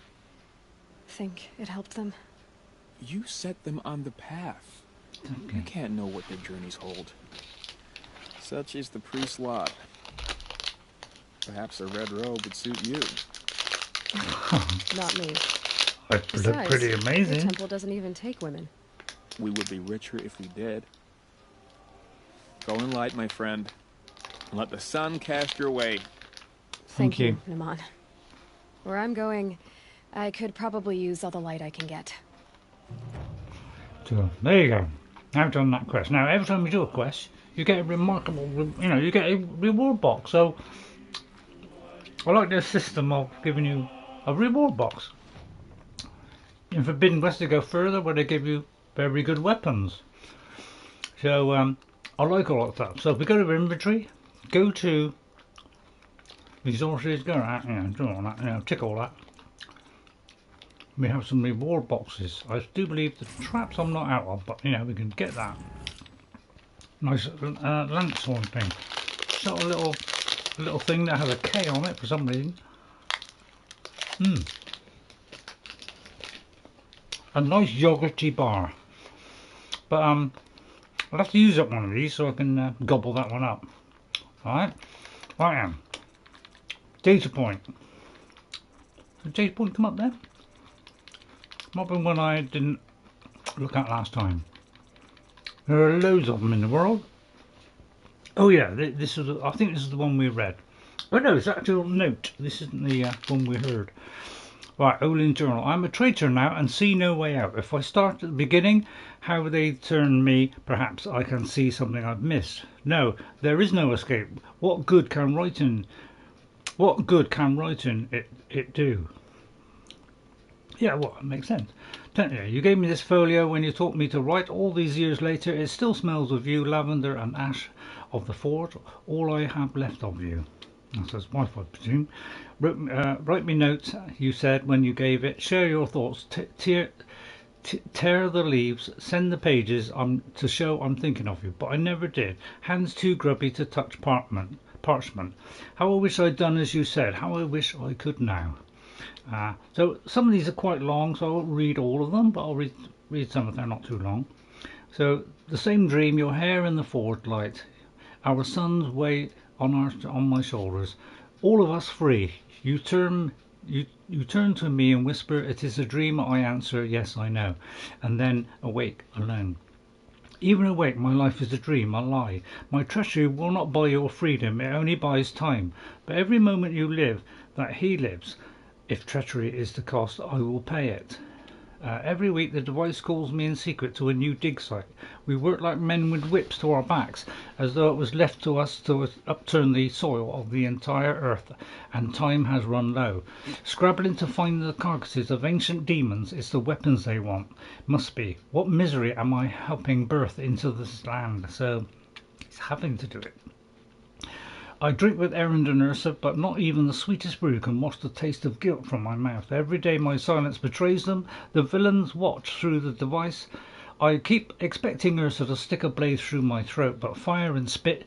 think it helped them. You set them on the path. Okay. You can't know what their journeys hold. Such is the priest's lot. Perhaps a red robe would suit you. Not me. It looked pretty amazing. The temple doesn't even take women. We would be richer if we did. Go in light, my friend. And let the sun cast your way. Thank you, Namman. Where I'm going, I could probably use all the light I can get. So, there you go. I've done that quest. Now, every time you do a quest, you get a remarkable, you get a reward box. So, I like this system of giving you a reward box. In Forbidden West, they go further, where they give you very good weapons. So, I like all of that. So, if we go to inventory, go to resources, go to do all that, tick all that. We have some reward boxes. I do believe the traps I'm not out of, but we can get that. Nice lanthorn thing. It's got a little thing that has a K on it for some reason. A nice yogurty bar. But I'll have to use up one of these so I can gobble that one up. Alright? Right then. Data point. Did data point come up there? Might be one I didn't look at last time. There are loads of them in the world. Oh yeah, this is. I think this is the one we read. Oh no, it's actual note. This isn't the one we heard. Right, Olin Journal. I'm a traitor now and see no way out. If I start at the beginning, how they turn me, perhaps I can see something I've missed. No, there is no escape. What good can writing it do? Yeah, well, it makes sense. You gave me this folio when you taught me to write. All these years later, it still smells of you, lavender and ash of the fort. All I have left of you. That's his wife, I presume. Write me notes, you said when you gave it. Share your thoughts. Tear the leaves. Send the pages to show I'm thinking of you. But I never did. Hands too grubby to touch parchment. How I wish I'd done as you said. How I wish I could now. So some of these are quite long, so I won't read all of them, but I'll read some if they're not too long. So the same dream, your hair in the forge light, our sons weigh on my shoulders, all of us free. You turn to me and whisper, it is a dream. I answer, yes, I know, and then awake alone. Even awake, my life is a dream, a lie. My treachery will not buy your freedom, it only buys time. But every moment you live, that he lives. If treachery is the cost, I will pay it. Every week the device calls me in secret to a new dig site. We work like men with whips to our backs, as though it was left to us to upturn the soil of the entire earth, and time has run low. Scrabbling to find the carcasses of ancient demons is the weapons they want. Must be. What misery am I helping birth into this land? So he's having to do it. I drink with Erend and Ursa, but not even the sweetest brew can wash the taste of guilt from my mouth. Every day my silence betrays them. The villains watch through the device. I keep expecting Ursa to stick a blade through my throat, but fire and spit.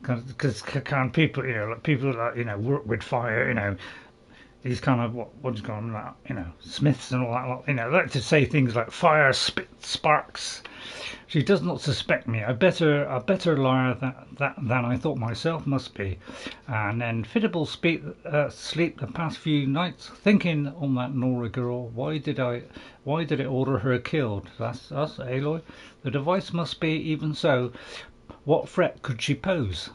Because can people, people that work with fire, these kind of what's going on, smiths and all that, like to say things like fire, spit, sparks. She does not suspect me. A better liar than I thought myself must be. And then Fittable sleep the past few nights, thinking on that Nora girl. Why did it order her killed? That's us, Aloy. The device must be even so. What threat could she pose?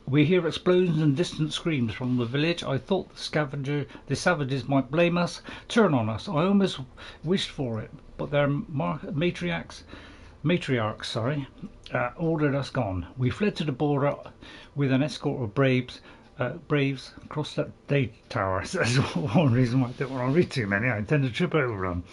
We hear explosions and distant screams from the village. I thought the savages might blame us, turn on us. I almost wished for it, but their matriarchs, ordered us gone. We fled to the border with an escort of braves across that day tower. That's one reason why I don't want to read too many. I tend to trip over them.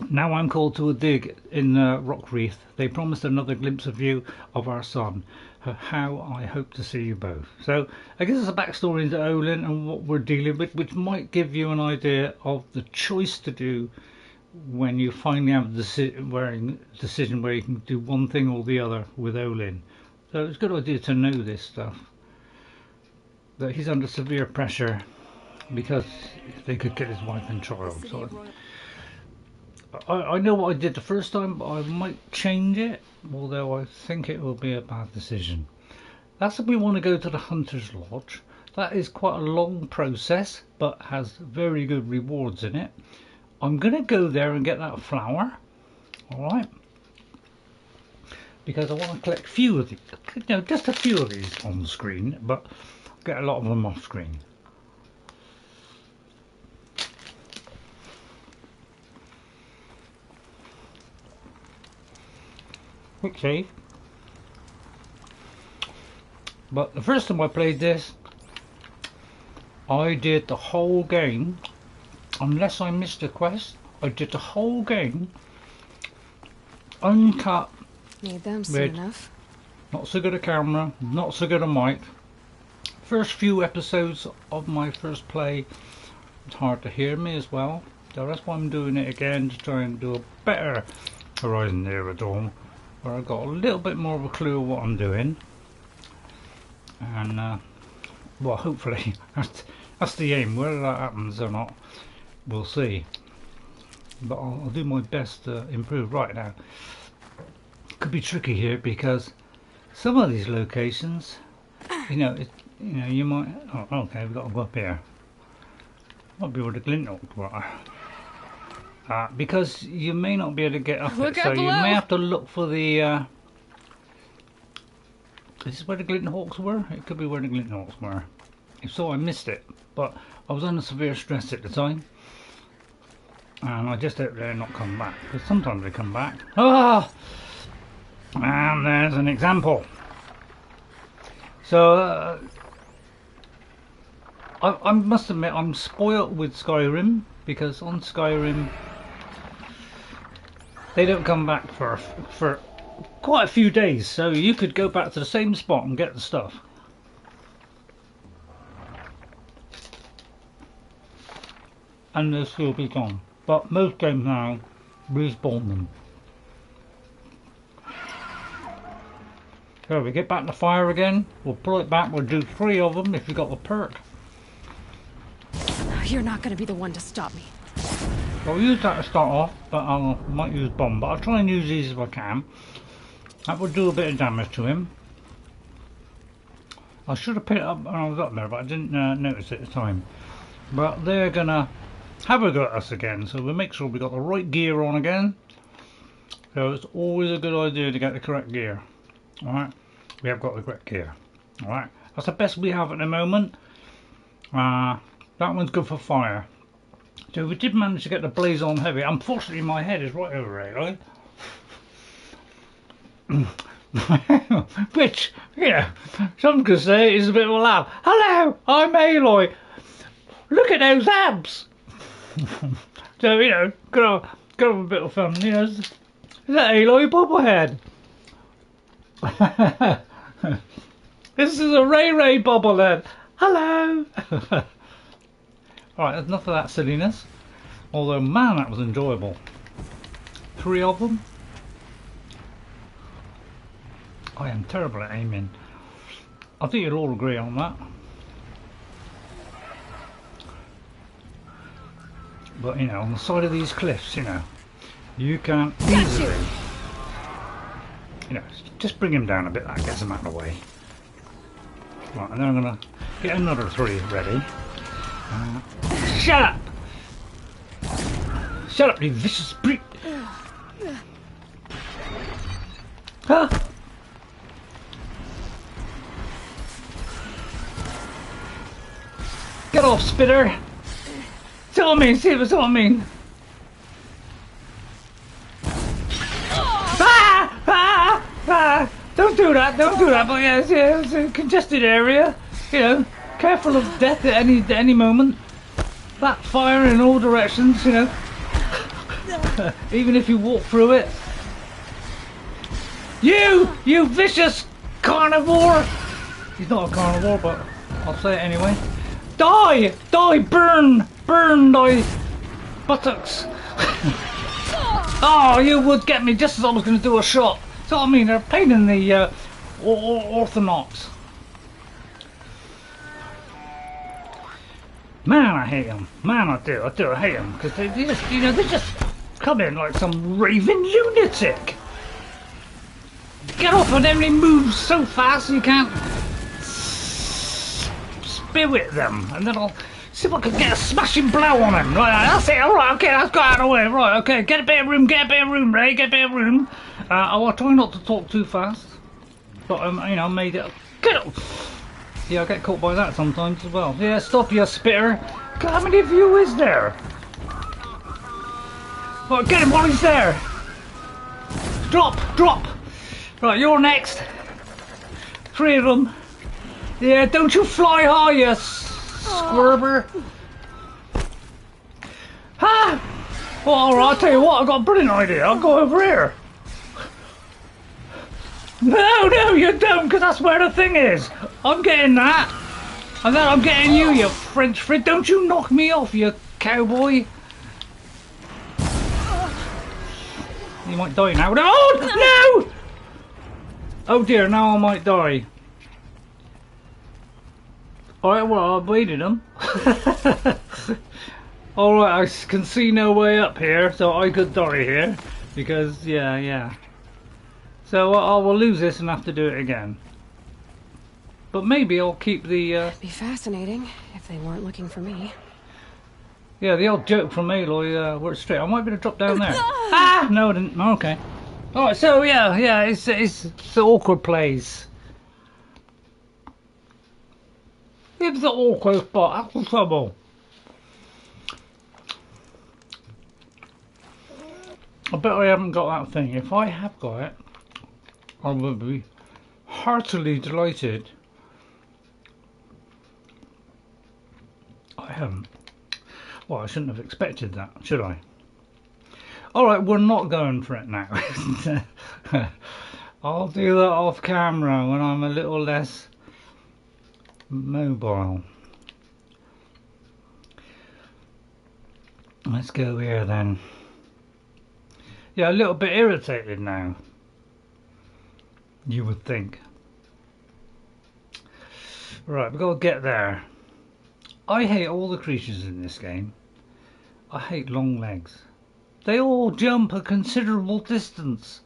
Now I'm called to a dig in Rockreath. They promised another glimpse of you, of our son. How I hope to see you both. So I guess it's a backstory into Olin and what we're dealing with, which might give you an idea of the choice to do when you finally have the decision where you can do one thing or the other with Olin. So it's a good idea to know this stuff. That he's under severe pressure because they could kill his wife and child. So I know what I did the first time, but I might change it, although I think it will be a bad decision. That's if we want to go to the Hunter's Lodge. That is quite a long process, but has very good rewards in it. I'm going to go there and get that flower, alright? Because I want to collect a few of these, just a few of these on the screen, but get a lot of them off screen. Quick save. But the first time I played this, I did the whole game, unless I missed a quest, I did the whole game uncut. Need them soon enough. Not so good a camera, not so good a mic. First few episodes of my first play, it's hard to hear me as well, so that's why I'm doing it again, to try and do a better Horizon Zero Dawn, where I got a little bit more of a clue of what I'm doing. And well, hopefully that's the aim. Whether that happens or not, we'll see. But I'll do my best to improve. Right now, it could be tricky here because some of these locations, you might. Oh, okay, we've got to go up here. Might be where the Glinthawks were. Because you may not be able to get up it, so you may have to look for the. Is this where the Glinthawks were? It could be where the Glinthawks were. If so, I missed it. But I was under severe stress at the time. And I just hope they're not come back. Because sometimes they come back. Ah! And there's an example. So, I must admit, I'm spoilt with Skyrim. Because on Skyrim, they don't come back for quite a few days, so you could go back to the same spot and get the stuff. And they'll still be gone. But most games now respawn them. So we get back to fire again, we'll pull it back, we'll do 3 of them if you got the perk. You're not going to be the one to stop me. I'll use that to start off, but I might use bomb, but I'll try and use these if I can. That will do a bit of damage to him. I should have picked it up when I was up there, but I didn't notice it at the time. But they're gonna have a go at us again, so we'll make sure we got the right gear on again. So it's always a good idea to get the correct gear. Alright, we have got the correct gear. Alright, that's the best we have at the moment. That one's good for fire. So we did manage to get the blaze on heavy. Unfortunately my head is right over it, right? Which, some could say is a bit of a laugh. Hello, I'm Aloy. Look at those abs. So, got a bit of fun, Is that Aloy bobblehead? This is a Ray bobblehead. Hello. Alright, that's enough of that silliness. Although, man, that was enjoyable. 3 of them. I am terrible at aiming. I think you'll all agree on that. But, on the side of these cliffs, you can easily, just bring him down a bit. That gets him out of the way. Right, and then I'm going to get another 3 ready. Shut up! Shut up, you vicious prick! Huh? Get off, spitter! See what I mean? See what I mean? Ah! Ah! Ah! Don't do that! Don't do that! But yeah, it's a congested area. Careful of death at any moment. That fire in all directions. Even if you walk through it. You vicious carnivore! He's not a carnivore, but I'll say it anyway. Die! Die! Burn! Burn thy buttocks! Oh, you would get me just as I was going to do a shot. So I mean, they're a pain in the orthodox. Man, I hate them. Man, I do. I hate them because they just, you know, they just come in like some raving lunatic. Get off of them. They move so fast you can't spirit them, and then I'll see if I can get a smashing blow on them. Right, that's it. All right, okay, that's got out of the way. Right, okay, get a bit of room, Ray, get a bit of room. I'll try not to talk too fast, but you know, made it. Get up. Yeah, I get caught by that sometimes as well. Yeah, stop, you spitter. God, how many of you is there? Right, get him while he's there. Drop. Right, you're next. 3 of them. Yeah, don't you fly high, you squirmer. Ha! Well, alright, I'll tell you what, I've got a brilliant idea. I'll go over here. No, you don't, because that's where the thing is. I'm getting that. And then I'm getting you, you French frit. Don't you knock me off, you cowboy. You might die now. Oh, no! Oh dear, now I might die. Alright, well, I baited them. Alright, I can see no way up here, so I could die here. Because, yeah. So I will lose this and have to do it again. But maybe I'll keep the... It'd be fascinating if they weren't looking for me. Yeah, the old joke from Aloy worked straight. I might be able to drop down there. Ah! No, I didn't. Okay. Alright, so yeah, it's the awkward place. It's the awkward spot. That's the trouble. I bet I haven't got that thing. If I have got it, I will be heartily delighted. I haven't. Well, I shouldn't have expected that, should I? Alright, we're not going for it now. I'll do that off camera when I'm a little less mobile. Let's go here then. Yeah, a little bit irritated now, you would think. Right, we've got to get there. I hate all the creatures in this game. I hate long legs. They all jump a considerable distance.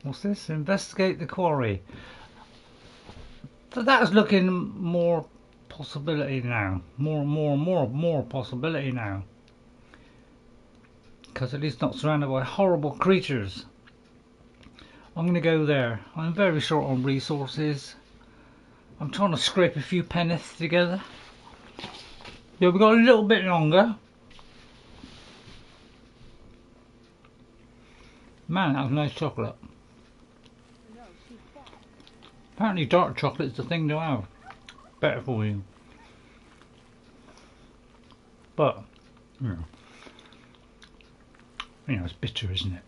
What's this? Investigate the quarry. So that's looking more possibility now. More possibility now. Because at least not surrounded by horrible creatures. I'm going to go there. I'm very short on resources. I'm trying to scrape a few pennies together. Yeah, we've got a little bit longer. Man, that was nice chocolate. Apparently dark chocolate's the thing to have. Better for you. But, you know, it's bitter, isn't it?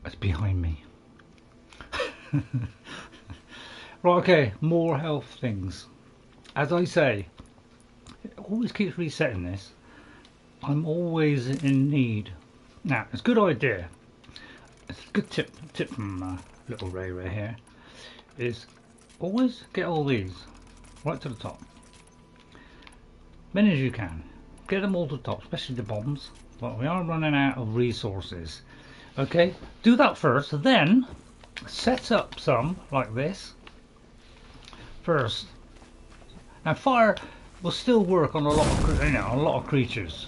It's behind me. Right, okay, more health things. As I say, it always keeps resetting this. I'm always in need. Now, it's a good idea. It's a good tip from little Ray here. Is always get all these right to the top. Many as you can. Get them all to the top, especially the bombs. But we are running out of resources. Okay, do that first, then set up some like this first. Now fire will still work on a lot of creatures.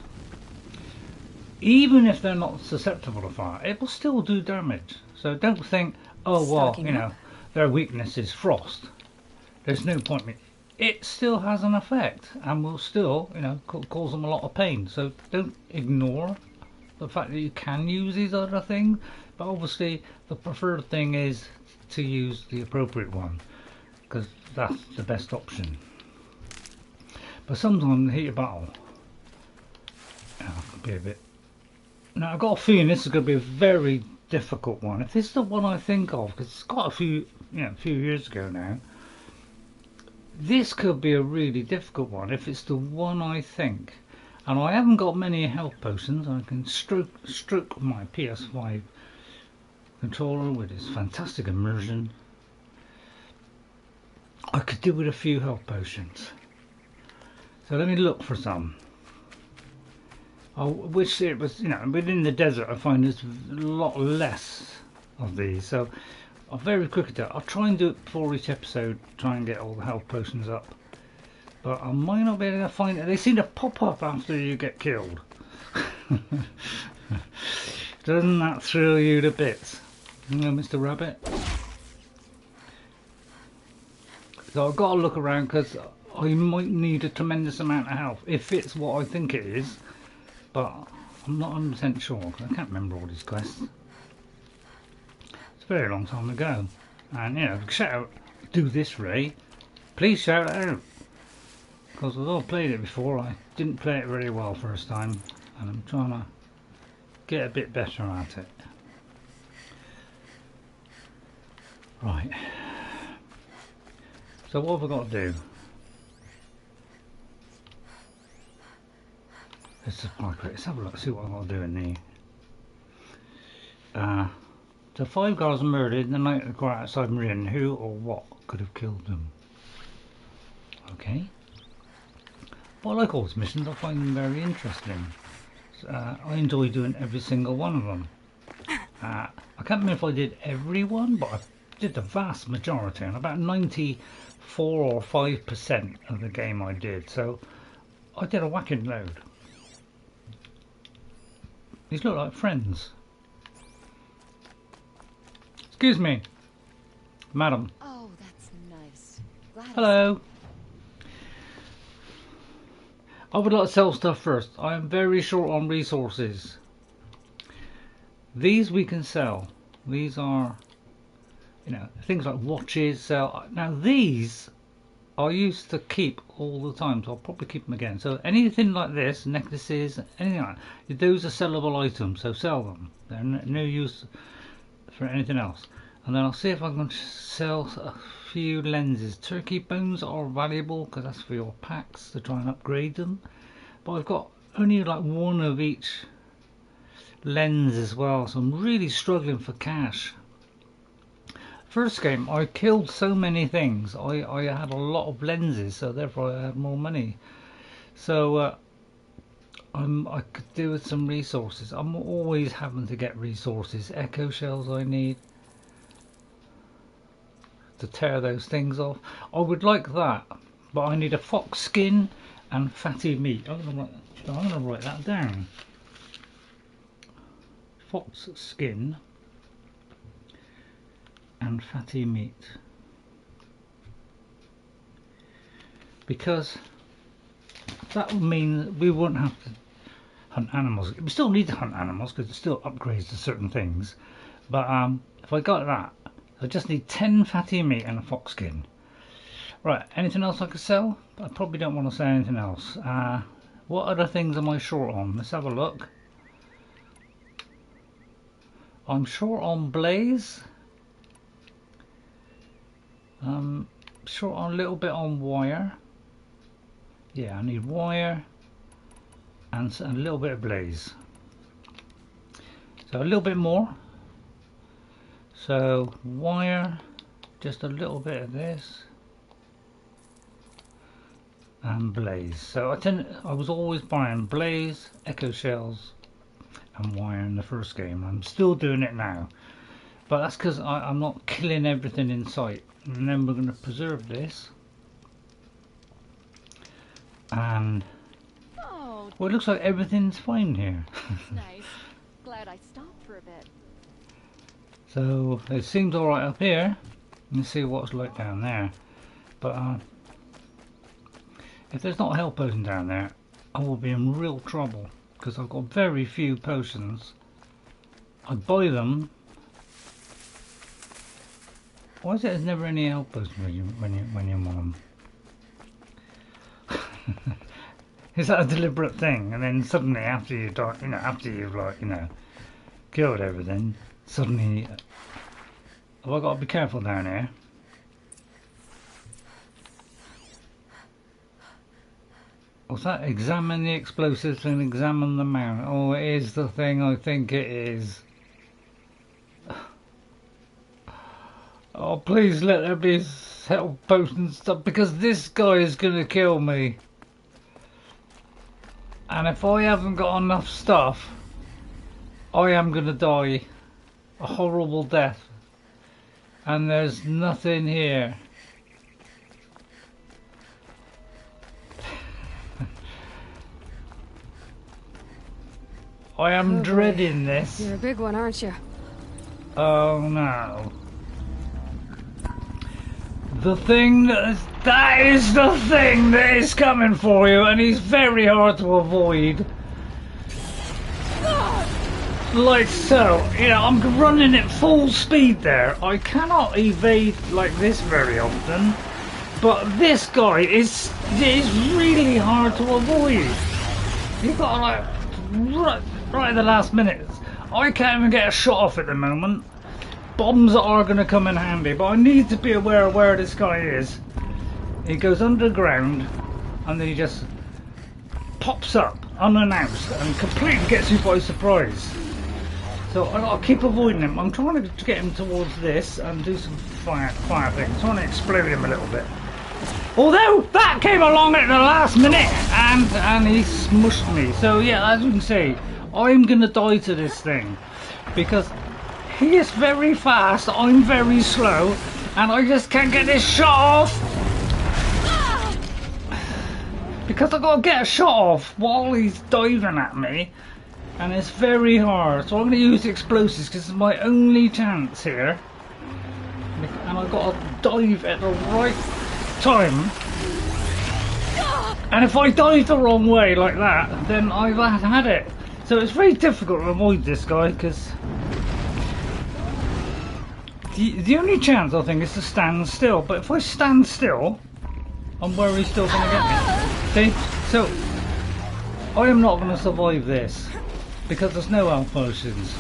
Even if they're not susceptible to fire, it will still do damage. So don't think, oh well, you know, their weakness is frost. There's no point in it. It still has an effect and will still, you know, cause them a lot of pain. So don't ignore the fact that you can use these other things, but obviously the preferred thing is to use the appropriate one because that's the best option. But sometimes in the heat of battle, could be a bit. Now I've got a feeling this is going to be a very difficult one. If this is the one I think of, because it's got a few, a few years ago now. This could be a really difficult one if it's the one I think. And I haven't got many health potions. I can stroke my PS5 controller with its fantastic immersion. I could do with a few health potions. So let me look for some. I wish it was, you know, within the desert I find there's a lot less of these. So I'll very quickly do it. I'll try and do it before each episode, try and get all the health potions up. But I might not be able to find it. They seem to pop up after you get killed. Doesn't that thrill you to bits? You know, Mr. Rabbit? So I've got to look around because I might need a tremendous amount of health if it's what I think it is. But I'm not 100% sure because I can't remember all these quests. It's a very long time ago. And you know, shout out, do this, Ray. Please shout it out. Because although I played it before, I didn't play it very well first time. And I'm trying to get a bit better at it. Right. So what have I got to do? Let's have a look, see what I've got to do in the... So 5 guards are murdered the night of the quarry outside Meridian. Who or what could have killed them? Okay. But I like all these missions, I find them very interesting. I enjoy doing every single one of them. I can't remember if I did every one, but I did the vast majority, and about 94 or 5% of the game I did. So I did a whacking load. These look like friends. Excuse me, madam. Oh, that's nice. Glad hello. I would like to sell stuff first. I am very short on resources. These we can sell. These are, you know, things like watches. Sell. Now these I used to keep all the time, so I'll probably keep them again. So anything like this, necklaces, anything like that, those are sellable items, so sell them. They're no use for anything else. And then I'll see if I can sell a few lenses. Turkey bones are valuable because that's for your packs to try and upgrade them. But I've got only like one of each lens as well, so I'm really struggling for cash. First game I killed so many things. I had a lot of lenses, so therefore I had more money. So I could do with some resources. I'm always having to get resources. Echo shells I need to tear those things off. I would like that, but I need a fox skin and fatty meat. I'm gonna write that down. Fox skin and fatty meat, because that would mean we wouldn't have to hunt animals. We still need to hunt animals because it still upgrades to certain things, but if I got that, I just need 10 fatty meat and a fox skin. Right, anything else I could sell? I probably don't want to sell anything else. What other things am I short on? Let's have a look. I'm short on blaze. Short on a little bit on wire. Yeah, I need wire and a little bit of blaze. So a little bit more. So wire, just a little bit of this, and blaze. So I was always buying blaze, echo shells, and wire in the first game. I'm still doing it now, but that's because I'm not killing everything in sight. And then we're going to preserve this, and well, it looks like everything's fine here. nice. Glad I stopped for a bit. So it seems all right up here. Let's see what it's like down there. But if there's not a health potion down there, I will be in real trouble because I've got very few potions. I buy them. Why is it there's never any health potions when you want them? Is that a deliberate thing? And then suddenly after you die, you know, after you've like, you know, killed everything, suddenly have I got to be careful down here? What's that? Examine the explosives and examine the mount. Oh, it is the thing I think it is. Oh, please let there be health potions stuff, because this guy is going to kill me. And if I haven't got enough stuff, I am going to die a horrible death. And there's nothing here. I am dreading this. You're a big one, aren't you? Oh no. The thing that is the thing that is coming for you, and he's very hard to avoid. Like so, you know, I'm running at full speed there. I cannot evade like this very often, but this guy is really hard to avoid. You've got to like right at the last minute. I can't even get a shot off at the moment. Bombs are going to come in handy, but I need to be aware of where this guy is. He goes underground, and then he just pops up unannounced and completely gets you by surprise. So I'll keep avoiding him. I'm trying to get him towards this and do some fire things. Trying to explode him a little bit. Although that came along at the last minute and he smushed me. So yeah, as you can see, I'm gonna die to this thing because he is very fast, I'm very slow, and I just can't get this shot off. Because I gotta get a shot off while he's diving at me, and it's very hard. So I'm gonna use explosives because it's my only chance here. And I've got to dive at the right time. And if I dive the wrong way like that, then I've had it. So it's very difficult to avoid this guy because the only chance I think is to stand still. But if I stand still, I'm worried he's still going to get me. See? So I am not going to survive this because there's no health potions.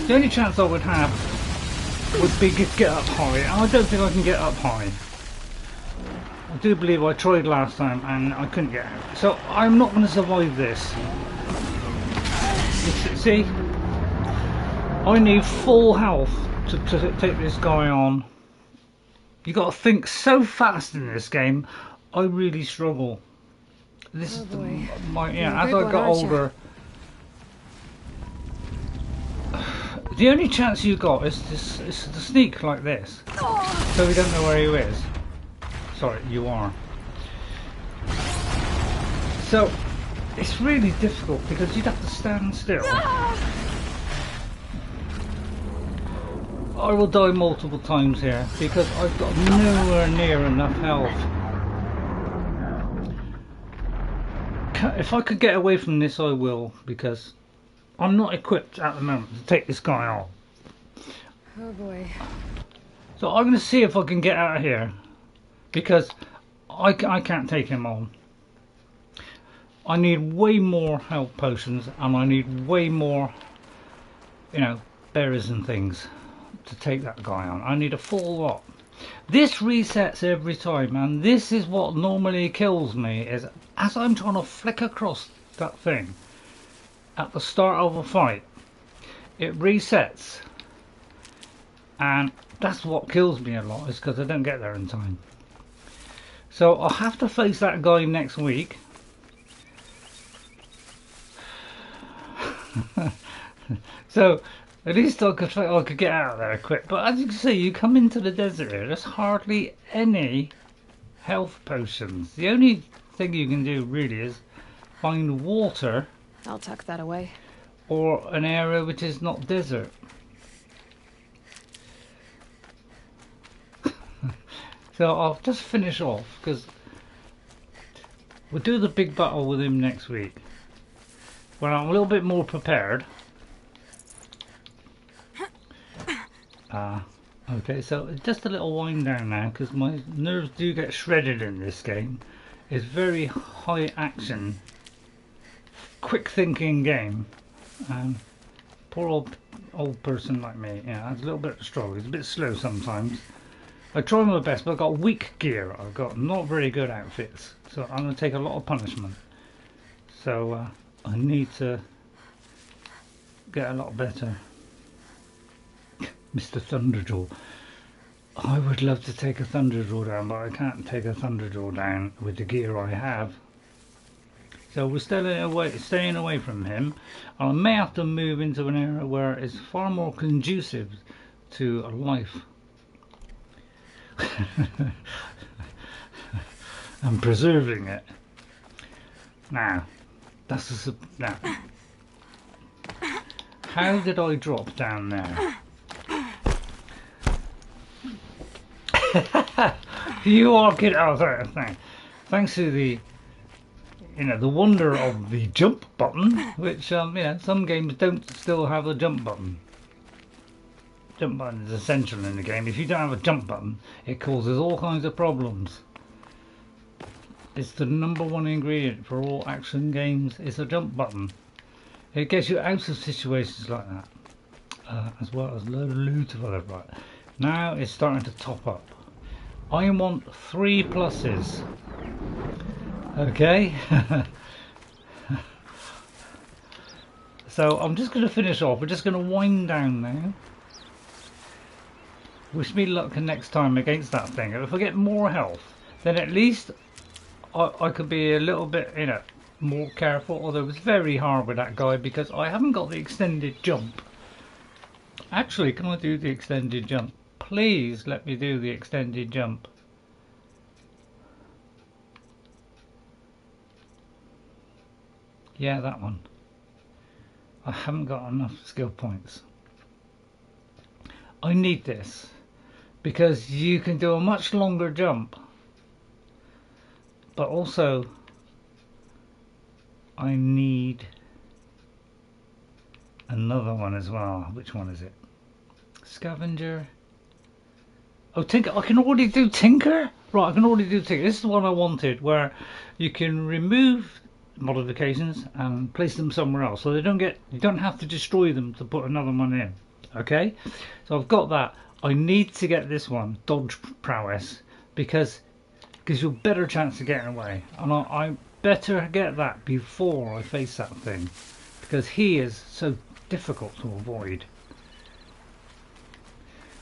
The only chance I would have would be to get up high, and I don't think I can get up high. I do believe I tried last time and I couldn't get out. So I'm not going to survive this. See? I need full health to take this guy on. You got to think so fast in this game. I really struggle. This is as I got older. The only chance you got is to sneak like this, so we don't know where he is. Sorry, you are. So it's really difficult because you'd have to stand still. I will die multiple times here because I've got nowhere near enough health. If I could get away from this, I will, because I'm not equipped at the moment to take this guy on. Oh boy. So I'm going to see if I can get out of here, because I can't take him on. I need way more health potions, and I need way more, you know, berries and things to take that guy on. I need a full lot. This resets every time, and this is what normally kills me, is as I'm trying to flick across that thing at the start of a fight, it resets, and that's what kills me a lot, is because I don't get there in time. So I'll have to face that guy next week. So at least I could get out of there quick. But as you can see, you come into the desert here, there's hardly any health potions. The only thing you can do really is find water. I'll tuck that away. Or an area which is not desert. So I'll just finish off, because we'll do the big battle with him next week when I'm a little bit more prepared. Okay, so just a little wind down now, because my nerves do get shredded in this game. It's very high action, quick thinking game. Poor old person like me, yeah, has a little bit of struggle. He's a bit slow sometimes, I try my best, but I've got weak gear. I've got not very good outfits, so I'm going to take a lot of punishment. So I need to get a lot better. Mr. Thunderjaw. I would love to take a Thunderjaw down, but I can't take a Thunderjaw down with the gear I have. So we're staying away from him. I may have to move into an area where it's far more conducive to a life. And preserving it. Now, that's a now. How did I drop down there? You are kidding. Oh, sorry. Thanks to the, the wonder of the jump button, which some games don't still have a jump button. Jump button is essential in the game. If you don't have a jump button, it causes all kinds of problems. It's the #1 ingredient for all action games. It's a jump button. It gets you out of situations like that, as well as a load of loot of other. Right now, it's starting to top up. I want 3 pluses. Okay. So I'm just going to finish off. We're just going to wind down now. Wish me luck next time against that thing. If I get more health, then at least I could be a little bit, more careful. Although it was very hard with that guy because I haven't got the extended jump. Actually, can I do the extended jump? Please let me do the extended jump. Yeah, that one. I haven't got enough skill points. I need this because you can do a much longer jump, but also I need another one as well. Which one is it? Scavenger. Oh, Tinker. I can already do Tinker? Right, I can already do Tinker. This is the one I wanted, where you can remove modifications and place them somewhere else, so you don't have to destroy them to put another one in. Okay, so I've got that. I need to get this one, Dodge Prowess, because it gives you a better chance of getting away, and I better get that before I face that thing, because he is so difficult to avoid.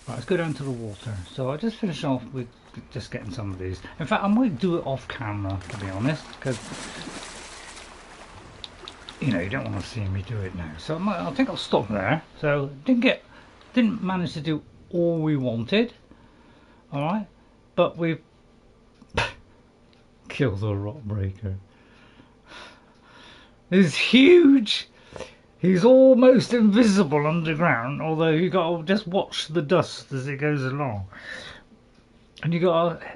Right, let's go down to the water. So I just finish off with just getting some of these. In fact, I might do it off camera, to be honest, because you don't want to see me do it now. So I think I'll stop there. So didn't manage to do all we wanted. All right, but we've killed the Rockbreaker. He's huge. He's almost invisible underground, although you got to just watch the dust as it goes along, and you got to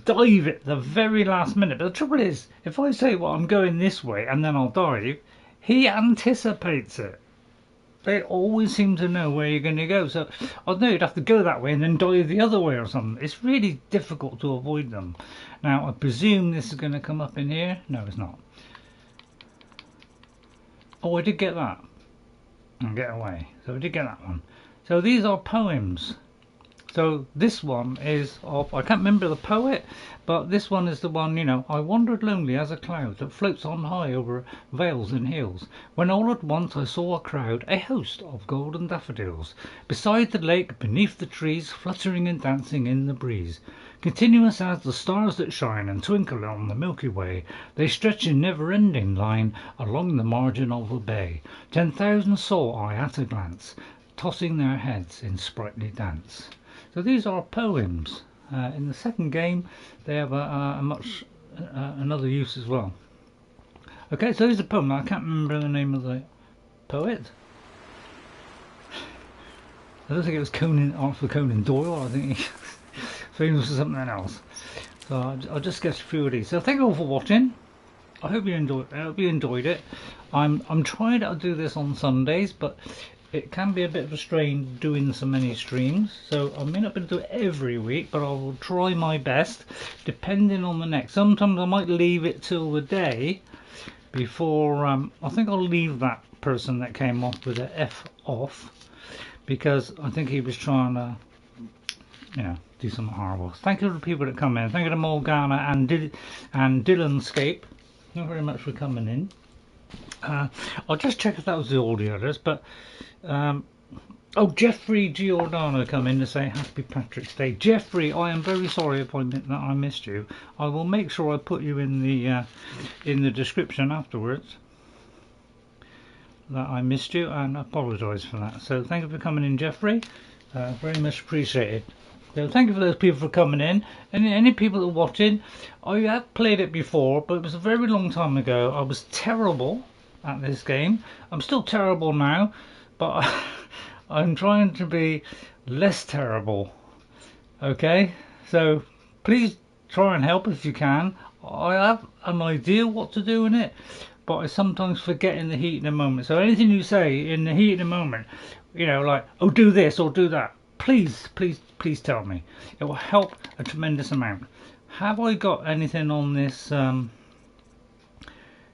dive at the very last minute. But the trouble is, if I say, well, I'm going this way and then I'll dive, he anticipates it. They always seem to know where you're going to go. So I know you'd have to go that way and then dive the other way or something. It's really difficult to avoid them. Now I presume this is going to come up in here. No, it's not. Oh, I did get that and get away. So I did get that one. So these are poems. So this one is of, I can't remember the poet, but this one is the one, I wandered lonely as a cloud that floats on high over vales and hills, when all at once I saw a crowd, a host of golden daffodils, beside the lake, beneath the trees, fluttering and dancing in the breeze. Continuous as the stars that shine and twinkle on the Milky Way, they stretch in never-ending line along the margin of the bay. 10,000 saw I at a glance, tossing their heads in sprightly dance. So these are poems. In the second game, they have another use as well. Okay, so here's a poem. I can't remember the name of the poet. I don't think it was Arthur Conan Doyle. I think he's famous for something else. So I'll just get through these. So thank you all for watching. I hope you enjoyed it. I'm trying to do this on Sundays, but it can be a bit of a strain doing so many streams, so I may not be able to do it every week, but I will try my best depending on the next. Sometimes I might leave it till the day before. I think I'll leave that person that came off with a F off, because I think he was trying to do something horrible. Thank you to the people that come in. Thank you to Morgana and Dylanscape. Thank you very much for coming in. I'll just check if that was all the others, but oh, Jeffery Giordano come in to say Happy Patrick's Day. Jeffrey, I am very sorry if that I missed you. I will make sure I put you in the description afterwards that I missed you, and I apologise for that. So thank you for coming in, Jeffrey. Very much appreciated. So thank you for those people for coming in. And any people that are watching, I have played it before, but it was a very long time ago. I was terrible at this game. I'm still terrible now, but I'm trying to be less terrible. Okay, so please try and help if you can. I have an idea what to do in it, but I sometimes forget in the heat of the moment. So anything you say in the heat of the moment, you know, like, oh, do this or do that, please tell me. It will help a tremendous amount. Have I got anything on this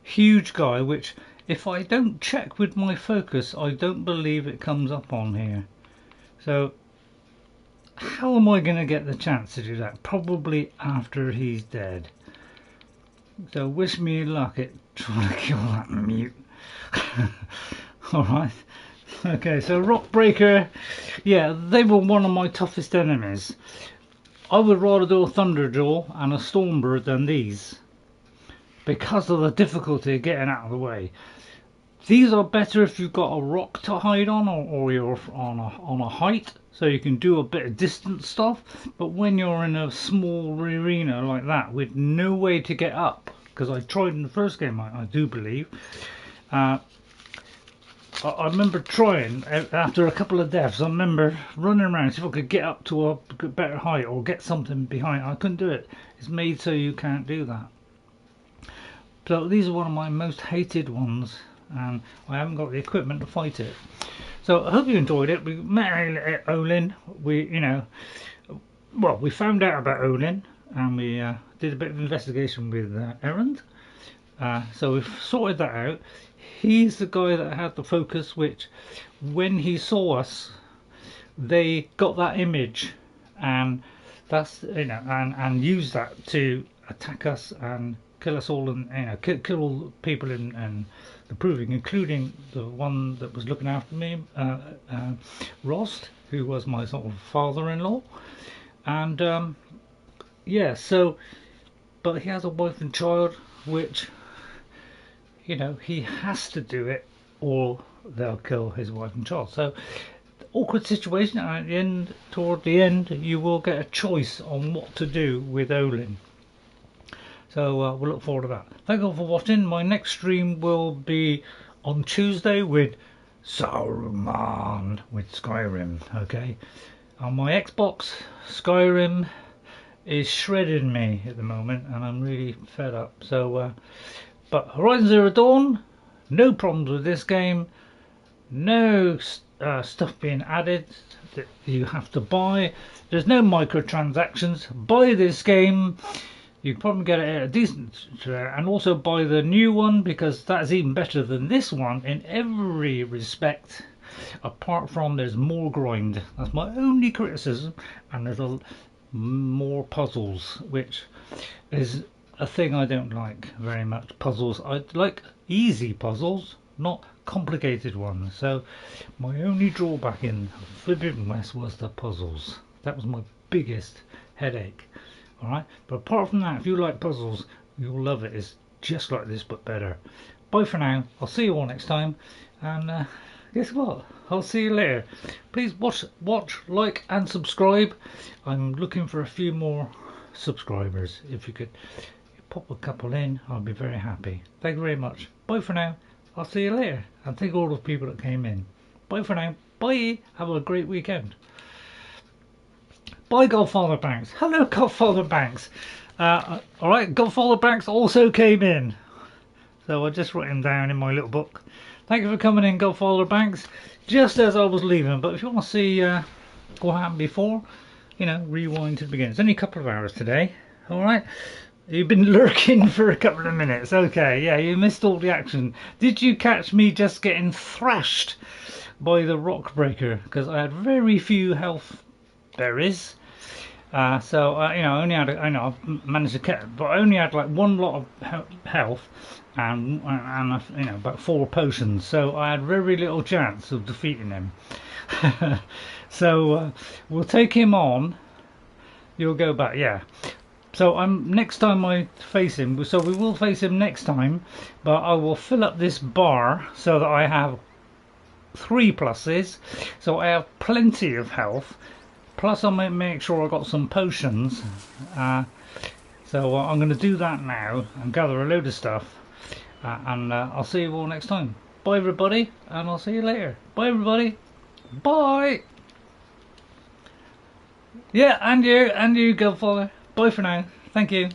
huge guy, which if I don't check with my focus, I don't believe it comes up on here. So how am I going to get the chance to do that? Probably after he's dead. So wish me luck at trying to kill that mute. Alright. Okay, so Rockbreaker, yeah, they were one of my toughest enemies. I would rather do a Thunderjaw and a Stormbird than these, because of the difficulty of getting out of the way. These are better if you've got a rock to hide on, or you're on a height, so you can do a bit of distance stuff. But when you're in a small arena like that with no way to get up, because I tried in the first game, I do believe. I remember trying after a couple of deaths. I remember running around see if I could get up to a better height or get something behind. I couldn't do it. It's made so you can't do that. So these are one of my most hated ones, and I haven't got the equipment to fight it. So I hope you enjoyed it. We met Olin. We found out about Olin, and we did a bit of investigation with Erend. So we've sorted that out. He's the guy that had the focus, which when he saw us, they got that image, and that's, you know, and used that to attack us and kill us all, and, you know, kill all the people in the Proving, including the one that was looking after me, Rost, who was my sort of father-in-law. And yeah, so, but he has a wife and child, which, you know, he has to do it or they'll kill his wife and child. So awkward situation, and at the end, toward the end, you will get a choice on what to do with Olin. So we'll look forward to that. Thank you all for watching. My next stream will be on Tuesday with Saruman with Skyrim. Okay, on my Xbox, Skyrim is shredding me at the moment, and I'm really fed up. So but Horizon Zero Dawn, no problems with this game. No stuff being added that you have to buy. There's no microtransactions. Buy this game. You can probably get it at a decent and also buy the new one, because that's even better than this one in every respect, apart from there's more grind. That's my only criticism, and there's more puzzles, which is a thing I don't like very much. Puzzles, I like easy puzzles, not complicated ones. So my only drawback in Forbidden West was the puzzles. That was my biggest headache. Alright, but apart from that, if you like puzzles, you'll love it. It's just like this but better. Bye for now. I'll see you all next time, and guess what? I'll see you later. Please watch, like and subscribe. I'm looking for a few more subscribers. If you could pop a couple in, I'll be very happy. Thank you very much. Bye for now. I'll see you later, and thank all the people that came in. Bye for now. Bye. Have a great weekend. Bye, Godfather Banks. Hello, Godfather Banks. Alright, Godfather Banks also came in. So I just wrote him down in my little book. Thank you for coming in, Godfather Banks, just as I was leaving. But if you want to see what happened before, you know, rewind to the beginning. It's only a couple of hours today. Alright. You've been lurking for a couple of minutes. Okay, yeah, you missed all the action. Did you catch me just getting thrashed by the Rockbreaker? Because I had very few health berries. You know, I only had, I know I've managed to get, but I only had like one lot of health and you know, about 4 potions, so I had very little chance of defeating him. So we'll take him on. You'll go back, yeah. So next time I face him, so we will face him next time, but I will fill up this bar so that I have 3 pluses, so I have plenty of health. Plus I might make sure I got some potions. So I'm going to do that now and gather a load of stuff. And I'll see you all next time. Bye everybody, and I'll see you later. Bye everybody. Bye. Yeah, and you, Godfather. Bye for now. Thank you.